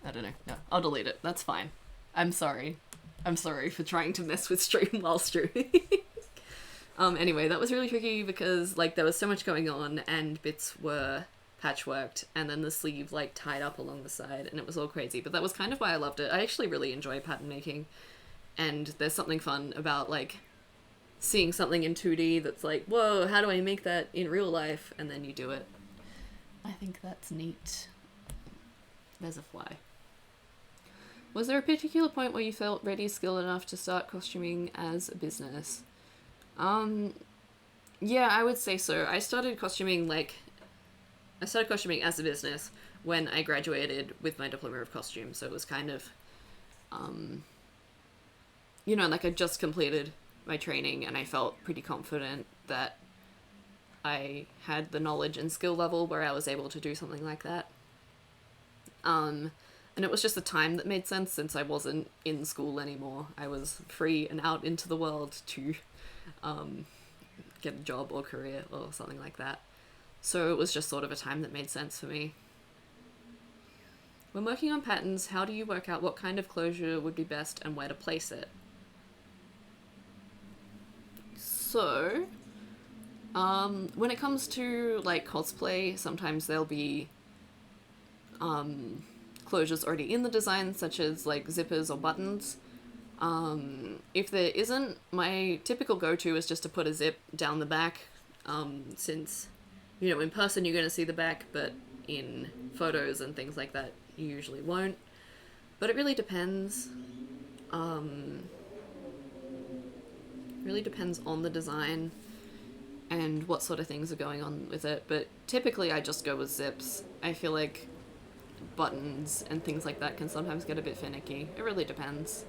I don't know. No, I'll delete it. That's fine. I'm sorry. I'm sorry for trying to mess with stream while streaming. Anyway, that was really tricky because, like, there was so much going on and bits were patchworked and then the sleeve, like, tied up along the side and it was all crazy. But that was kind of why I loved it. I actually really enjoy pattern making. And there's something fun about, like, seeing something in 2D that's like, whoa, how do I make that in real life? And then you do it. I think that's neat. There's a fly. Was there a particular point where you felt ready, skilled enough to start costuming as a business? Yeah, I would say so. I started costuming as a business when I graduated with my diploma of costume. So it was kind of, you know, like I just completed my training and I felt pretty confident that I had the knowledge and skill level where I was able to do something like that. And it was just the time that made sense since I wasn't in school anymore. I was free and out into the world to get a job or career or something like that. So it was just sort of a time that made sense for me. When working on patterns, how do you work out what kind of closure would be best and where to place it? So, when it comes to, like, cosplay, sometimes there'll be closures already in the design, such as, like, zippers or buttons. If there isn't, my typical go-to is just to put a zip down the back, since, you know, in person you're going to see the back, but in photos and things like that you usually won't. But it really depends. Really depends on the design and what sort of things are going on with it, but typically I just go with zips. I feel like buttons and things like that can sometimes get a bit finicky. It really depends.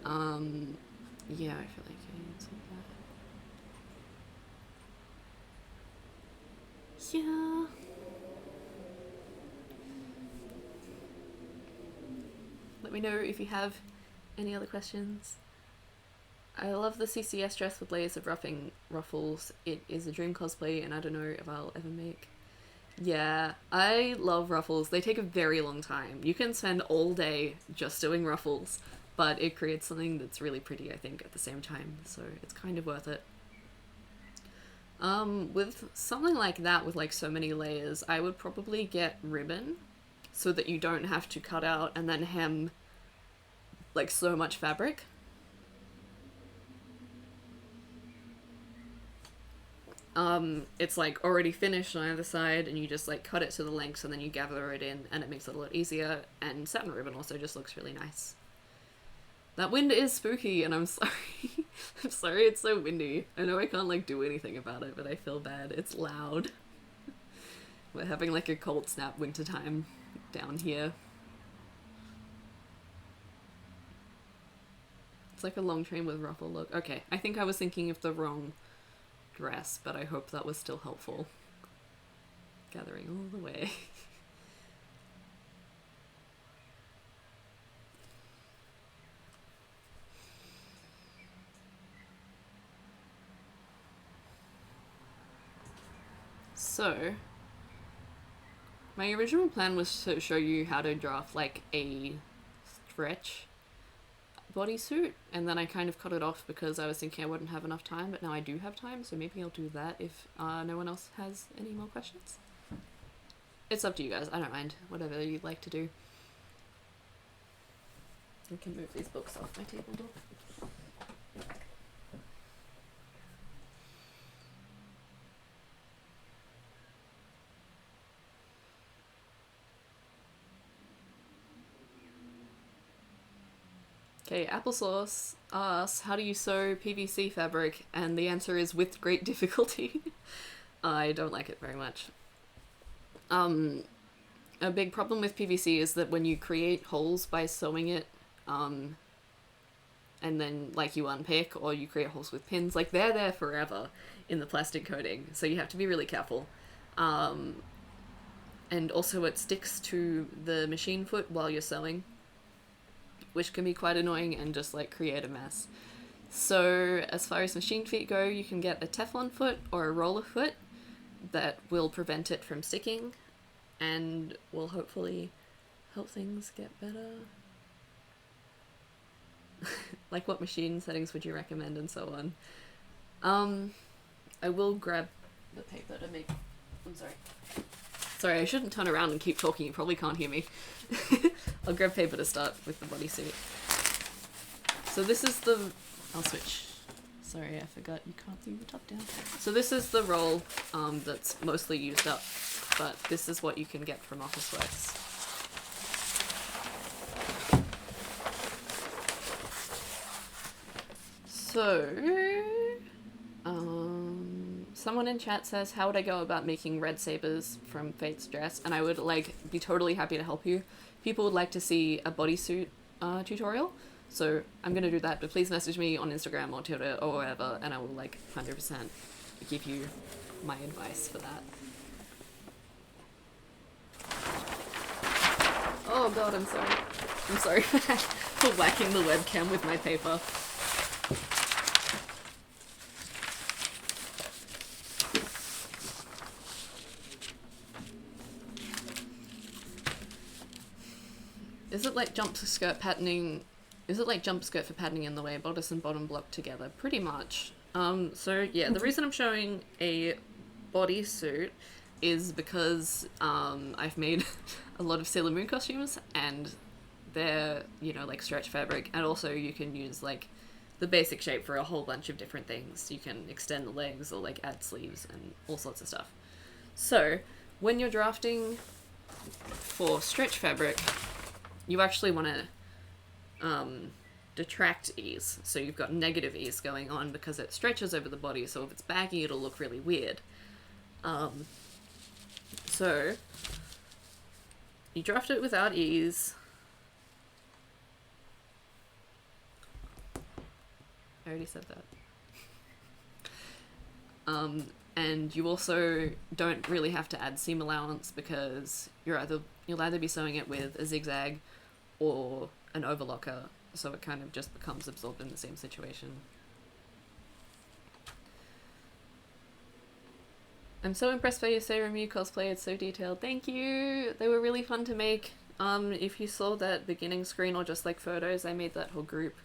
Yeah, I feel like I need some of that. Yeah. Let me know if you have any other questions. I love the CCS dress with layers of ruffles. It is a dream cosplay and I don't know if I'll ever make. Yeah, I love ruffles. They take a very long time. You can spend all day just doing ruffles, but it creates something that's really pretty, I think, at the same time. So it's kind of worth it. With something like that, with like so many layers, I would probably get ribbon so that you don't have to cut out and then hem like so much fabric. It's like already finished on either side and you just like cut it to the lengths and then you gather it in and it makes it a lot easier, and satin ribbon also just looks really nice. That wind is spooky and I'm sorry. I'm sorry it's so windy. I know I can't like do anything about it, but I feel bad. It's loud. We're having like a cold snap winter time down here. It's like a long train with ruffle look. Okay, I think I was thinking of the wrong dress, but I hope that was still helpful. Gathering all the way. So, my original plan was to show you how to draft like a stretch bodysuit, and then I kind of cut it off because I was thinking I wouldn't have enough time, but now I do have time, so maybe I'll do that if no one else has any more questions. It's up to you guys, I don't mind, whatever you'd like to do. I can move these books off my table door. Okay, Applesauce asks, how do you sew PVC fabric? And the answer is with great difficulty. I don't like it very much. A big problem with PVC is that when you create holes by sewing it, and then like you unpick or you create holes with pins, like they're there forever in the plastic coating, so you have to be really careful. And also it sticks to the machine foot while you're sewing, which can be quite annoying and just like create a mess. So as far as machine feet go, you can get a Teflon foot or a roller foot that will prevent it from sticking and will hopefully help things get better. Like what machine settings would you recommend and so on. I will grab the paper to make... I'm sorry. Sorry, I shouldn't turn around and keep talking, you probably can't hear me. I'll grab paper to start with the bodysuit. So this is the... I'll switch. Sorry, I forgot you can't leave the top down. So this is the roll that's mostly used up, but this is what you can get from Officeworks. So, someone in chat says, how would I go about making red sabers from Fate's dress? And I would like be totally happy to help you. People would like to see a bodysuit tutorial, so I'm gonna do that, but please message me on Instagram or Twitter or wherever, and I will like 100% give you my advice for that. Oh god, I'm sorry. I'm sorry for whacking the webcam with my paper. Is it like jump skirt patterning? Is it like jump skirt for patterning in the way bodice and bottom block together? Pretty much. So yeah, the reason I'm showing a bodysuit is because I've made a lot of Sailor Moon costumes and they're, you know, like stretch fabric, and also you can use like the basic shape for a whole bunch of different things. You can extend the legs or like add sleeves and all sorts of stuff. So when you're drafting for stretch fabric, you actually want to detract ease. So you've got negative ease going on because it stretches over the body, so if it's baggy it'll look really weird. So you draft it without ease. I already said that. And you also don't really have to add seam allowance because you'll either be sewing it with a zigzag or an overlocker, so it kind of just becomes absorbed in the same situation. I'm so impressed by your Sailor Moon cosplay, it's so detailed. Thank you! They were really fun to make. If you saw that beginning screen or just like photos, I made that whole group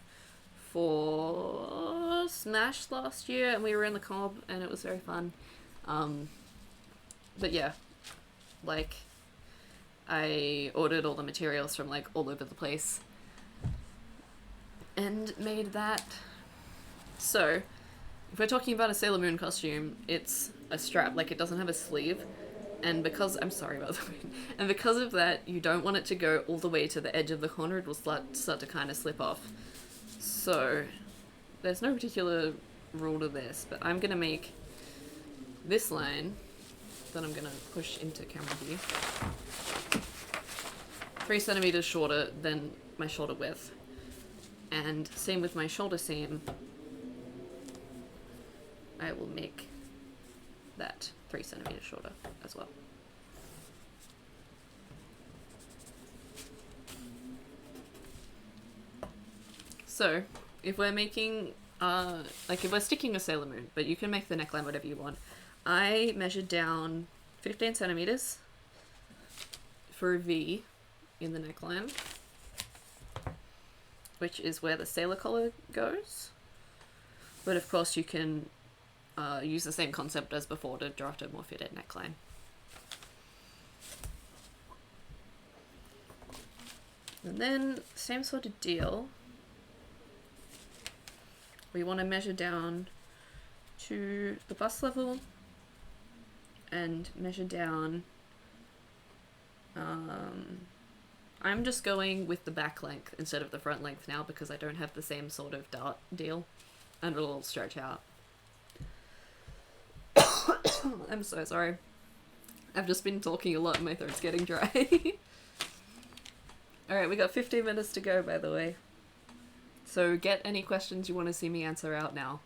for Smash last year and we were in the cob and it was very fun. But yeah, like I ordered all the materials from like all over the place and made that. So if we're talking about a Sailor Moon costume, it's a strap, like it doesn't have a sleeve, and because I'm sorry about the wind, and because of that you don't want it to go all the way to the edge of the corner, it will start to kind of slip off. So there's no particular rule to this, but I'm gonna make this line that I'm gonna push into camera view 3 centimeters shorter than my shoulder width, and same with my shoulder seam. I will make that 3 centimeters shorter as well. So if we're making, like if we're sticking a Sailor Moon, but you can make the neckline whatever you want, I measured down 15 centimeters for a V in the neckline, which is where the sailor collar goes. But of course you can use the same concept as before to draft a more fitted neckline. And then, same sort of deal. We want to measure down to the bust level and measure down. I'm just going with the back length instead of the front length now because I don't have the same sort of dart deal and it'll stretch out. I'm so sorry. I've just been talking a lot and my throat's getting dry. Alright, we got 15 minutes to go, by the way. So get any questions you want to see me answer out now,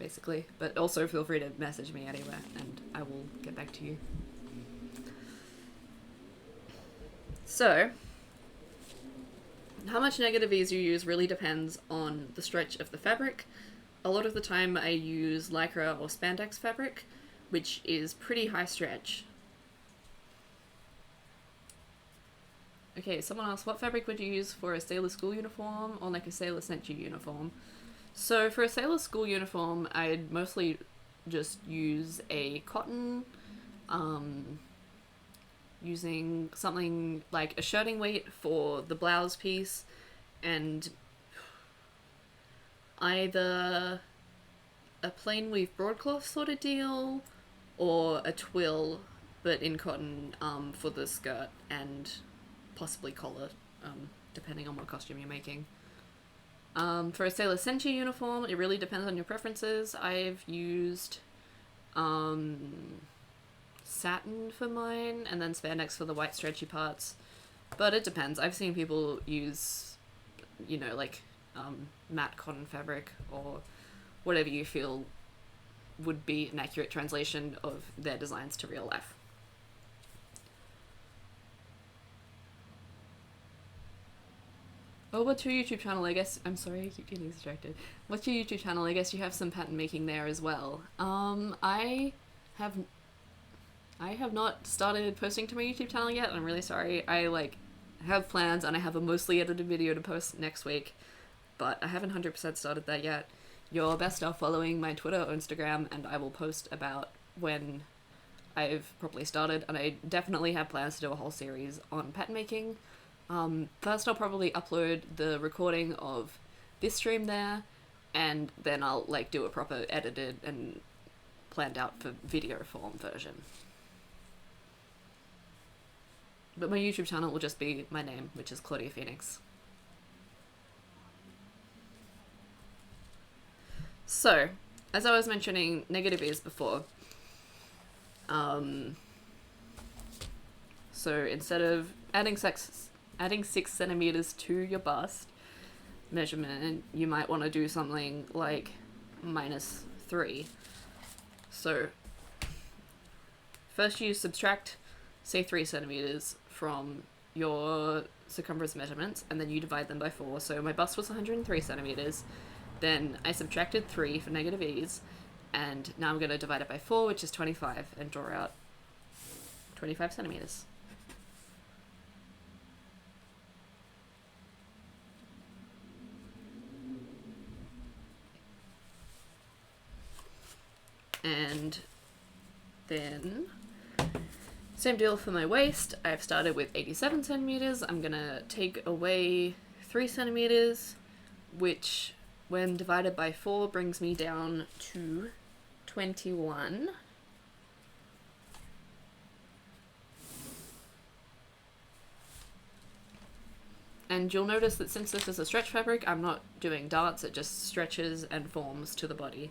basically. But also feel free to message me anywhere, and I will get back to you. So, how much negative E's you use really depends on the stretch of the fabric. A lot of the time I use lycra or spandex fabric, which is pretty high stretch. Okay, someone asked, what fabric would you use for a sailor school uniform or like a sailor sent you uniform? So for a sailor school uniform, I'd mostly just use a cotton, using something like a shirting weight for the blouse piece and either a plain weave broadcloth sort of deal or a twill but in cotton for the skirt and possibly collar, depending on what costume you're making. For a Sailor Senshi uniform, it really depends on your preferences. I've used satin for mine and then spandex for the white stretchy parts, but it depends. I've seen people use, you know, like matte cotton fabric or whatever you feel would be an accurate translation of their designs to real life. Oh, what's your YouTube channel? I guess, I'm sorry, I keep getting distracted. What's your YouTube channel? I guess you have some pattern making there as well. I have not started posting to my YouTube channel yet. I'm really sorry. I have plans and I have a mostly edited video to post next week, but I haven't 100% started that yet. You're best off following my Twitter or Instagram and I will post about when I've properly started, and I definitely have plans to do a whole series on pattern making. First I'll probably upload the recording of this stream there, and then I'll do a proper edited and planned out for video form version. But my YouTube channel will just be my name, which is Claudia Phoenix. So, as I was mentioning negative E's before, so instead of adding 6 centimeters to your bust measurement, you might want to do something like -3. So first you subtract, say, 3 centimeters from your circumference measurements, and then you divide them by 4. So my bust was 103 centimeters. Then I subtracted 3 for negative E's, and now I'm going to divide it by 4, which is 25, and draw out 25 centimeters. And then same deal for my waist. I've started with 87 centimeters. I'm gonna take away 3 centimeters, which when divided by 4 brings me down to 21. And you'll notice that since this is a stretch fabric, I'm not doing darts, it just stretches and forms to the body.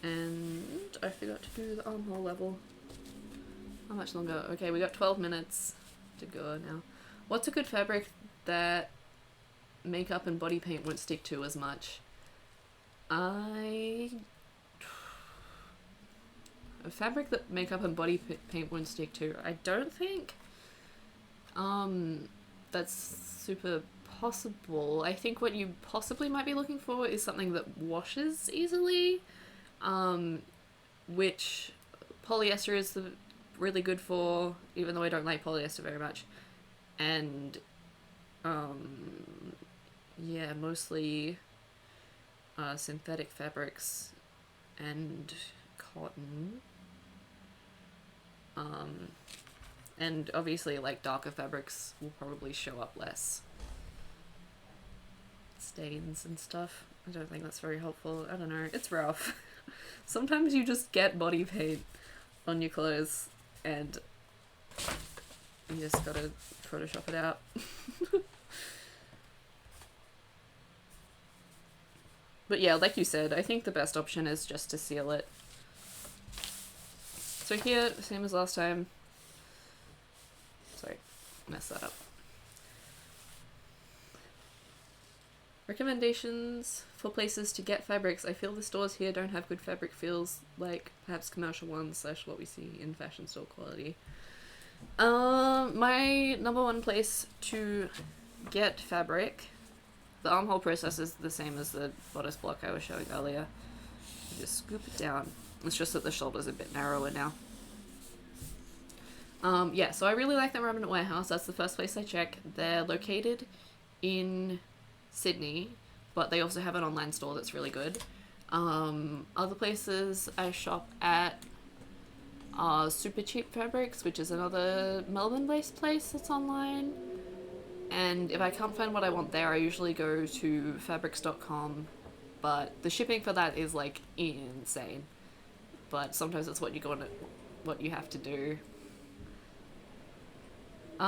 And I forgot to do the armhole level. How much longer? Okay, we got 12 minutes to go now. What's a good fabric that makeup and body paint won't stick to as much? A fabric that makeup and body paint won't stick to. I don't think That's super possible. I think what you possibly might be looking for is something that washes easily, which polyester is really good for, even though I don't like polyester very much. And, yeah, mostly synthetic fabrics and cotton. And obviously, like, darker fabrics will probably show up less. Stains and stuff. I don't think that's very helpful. I don't know. It's rough. Sometimes you just get body paint on your clothes and you just gotta Photoshop it out. But yeah, like you said, I think the best option is just to seal it. So here, same as last time. Sorry, messed that up. Recommendations for places to get fabrics. I feel the stores here don't have good fabric feels like perhaps commercial ones / what we see in fashion store quality. My number one place to get fabric, the armhole process is the same as the bodice block I was showing earlier. You just scoop it down. It's just that the shoulder's a bit narrower now. Yeah, so I really like the Remnant Warehouse. That's the first place I check. They're located in Sydney, but they also have an online store that's really good. Other places I shop at are Super Cheap Fabrics, which is another Melbourne-based place that's online. And if I can't find what I want there, I usually go to fabrics.com, but the shipping for that is like insane. But sometimes it's what you have to do.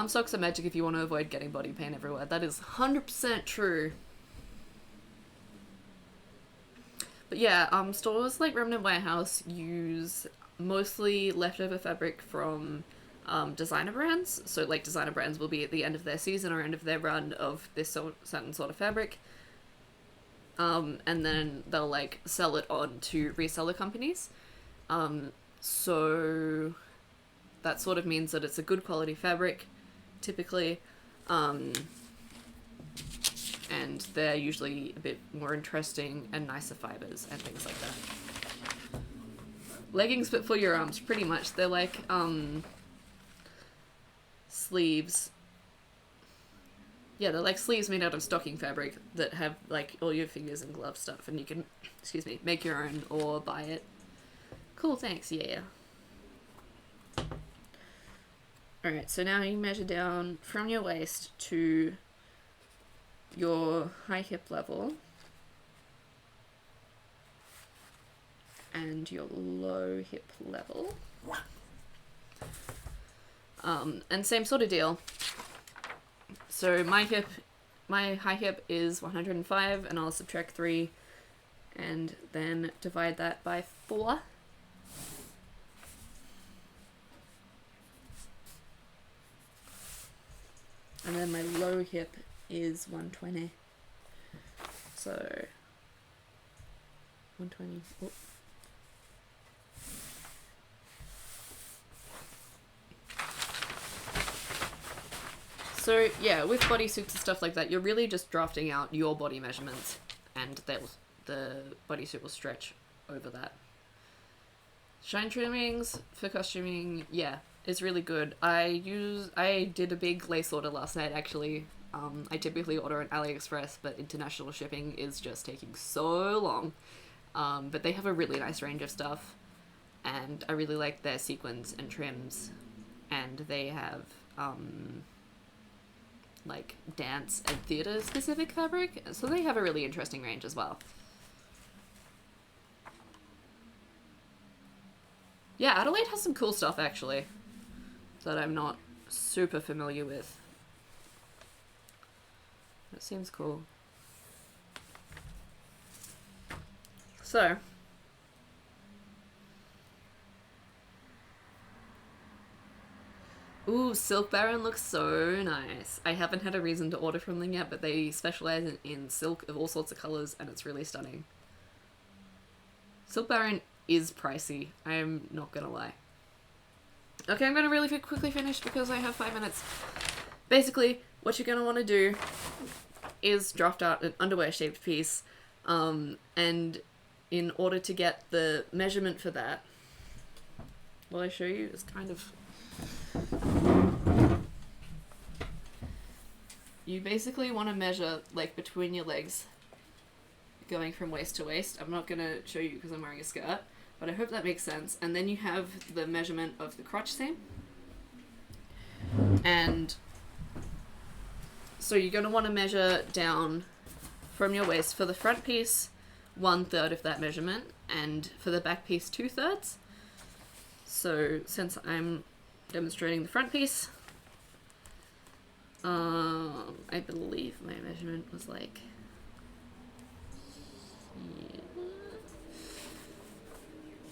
Socks are magic if you want to avoid getting body paint everywhere. That is 100% true. But yeah, stores like Remnant Warehouse use mostly leftover fabric from designer brands. So like designer brands will be at the end of their season or end of their run of this certain sort of fabric. And then they'll like sell it on to reseller companies. So that sort of means that it's a good quality fabric, typically, and they're usually a bit more interesting and nicer fibers and things like that. Leggings but for your arms, pretty much. They're like sleeves. Yeah, they're like sleeves made out of stocking fabric that have like all your fingers and glove stuff, and you can, excuse me, make your own or buy it. Cool, thanks, yeah. Alright, so now you measure down from your waist to your high hip level and your low hip level. And same sort of deal. So my high hip is 105, and I'll subtract 3 and then divide that by 4. And then my low hip is 120. So 120. Oh. So yeah, with bodysuits and stuff like that, you're really just drafting out your body measurements, and the bodysuit will stretch over that. Shine trimmings for costuming, yeah, it's really good. I did a big lace order last night, actually. I typically order on AliExpress, but international shipping is just taking so long. But they have a really nice range of stuff, and I really like their sequins and trims, and they have like dance and theatre specific fabric, so they have a really interesting range as well. Yeah, Adelaide has some cool stuff actually that I'm not super familiar with. It seems cool. So ooh, Silk Baron looks so nice. I haven't had a reason to order from them yet, but they specialize in silk of all sorts of colors, and it's really stunning. Silk Baron is pricey, I am not gonna lie. Okay, I'm gonna really quickly finish because I have 5 minutes. basically what you're going to want to do is draft out an underwear shaped piece, and in order to get the measurement for that, what I show you is kind of, you basically want to measure like between your legs, going from waist to waist. I'm not going to show you because I'm wearing a skirt, but I hope that makes sense. And then you have the measurement of the crotch seam, and so you're going to want to measure down from your waist for the front piece 1/3 of that measurement, and for the back piece 2/3. So since I'm demonstrating the front piece, I believe my measurement was like, yeah.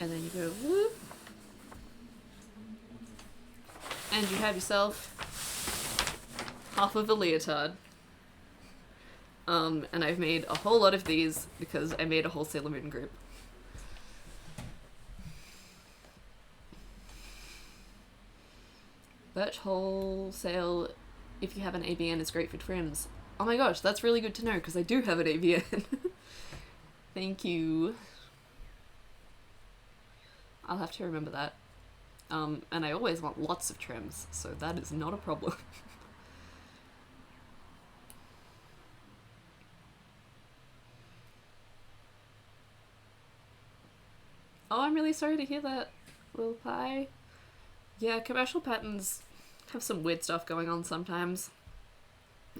And then you go whoop, and you have yourself half of a leotard. And I've made a whole lot of these because I made a whole Sailor Moon group. Birch Wholesale, if you have an ABN, is great for trims. Oh my gosh, that's really good to know because I do have an ABN. Thank you. I'll have to remember that. And I always want lots of trims, so that is not a problem. Oh, I'm really sorry to hear that, Lil Pie. Yeah, commercial patterns have some weird stuff going on sometimes.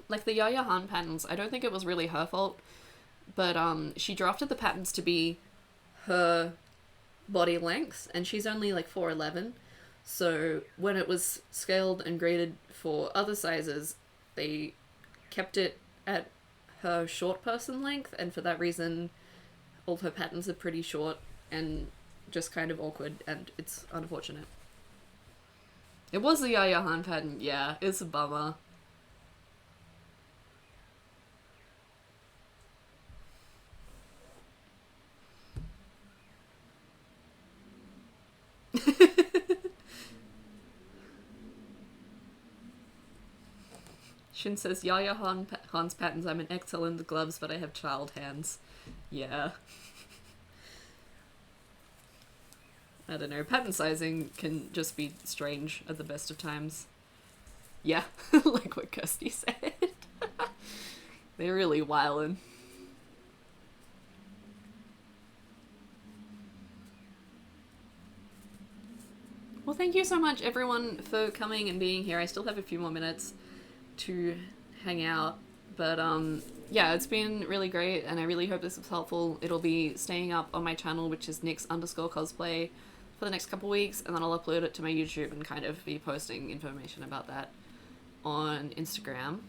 Like the Yaya Han patterns, I don't think it was really her fault, but she drafted the patterns to be her body length, and she's only like 4'11", so when it was scaled and graded for other sizes, they kept it at her short person length, and for that reason all of her patterns are pretty short and just kind of awkward, and it's unfortunate. It was the Yaya Han pattern, yeah, it's a bummer. Shin says, Yaya Han's patterns, I'm an XL in the gloves, but I have child hands. Yeah. I don't know, pattern sizing can just be strange at the best of times. Yeah, like what Kirsty said. They're really wildin'. Well, thank you so much, everyone, for coming and being here. I still have a few more minutes to hang out, but yeah, it's been really great, and I really hope this was helpful. It'll be staying up on my channel, which is Nyx_Cosplay, for the next couple weeks, and then I'll upload it to my YouTube and kind of be posting information about that on Instagram.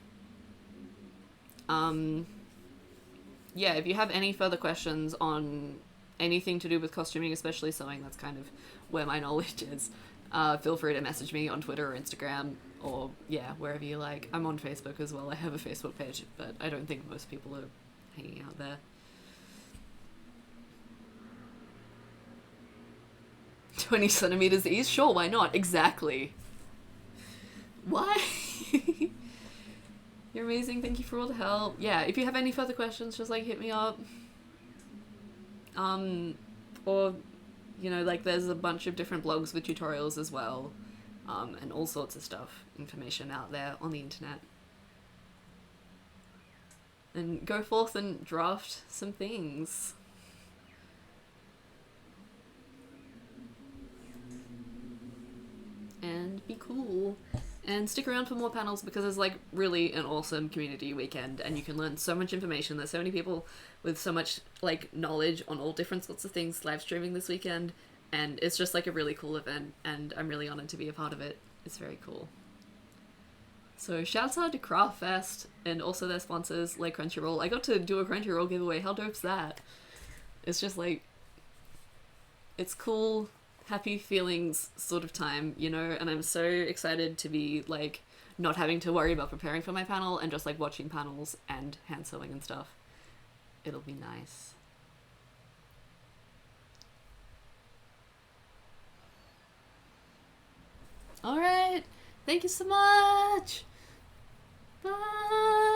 Yeah, if you have any further questions on anything to do with costuming, especially sewing, that's kind of where my knowledge is, feel free to message me on Twitter or Instagram, or yeah, wherever you like. I'm on Facebook as well. I have a Facebook page, but I don't think most people are hanging out there. 20 centimeters ease? Sure, why not? Exactly. Why? You're amazing. Thank you for all the help. Yeah, if you have any further questions, just like hit me up. Or, you know, like there's a bunch of different blogs with tutorials as well, and all sorts of stuff, information out there on the internet. And go forth and draft some things. And be cool. And stick around for more panels because it's like really an awesome community weekend, and you can learn so much information. There's so many people with so much like knowledge on all different sorts of things live streaming this weekend, and it's just like a really cool event, and I'm really honored to be a part of it. It's very cool. So shouts out to Craftfest and also their sponsors like Crunchyroll. I got to do a Crunchyroll giveaway. How dope's that? It's just like, it's cool, happy feelings sort of time, you know, and I'm so excited to be like not having to worry about preparing for my panel and just like watching panels and hand sewing and stuff. It'll be nice. Alright, thank you so much! Bye.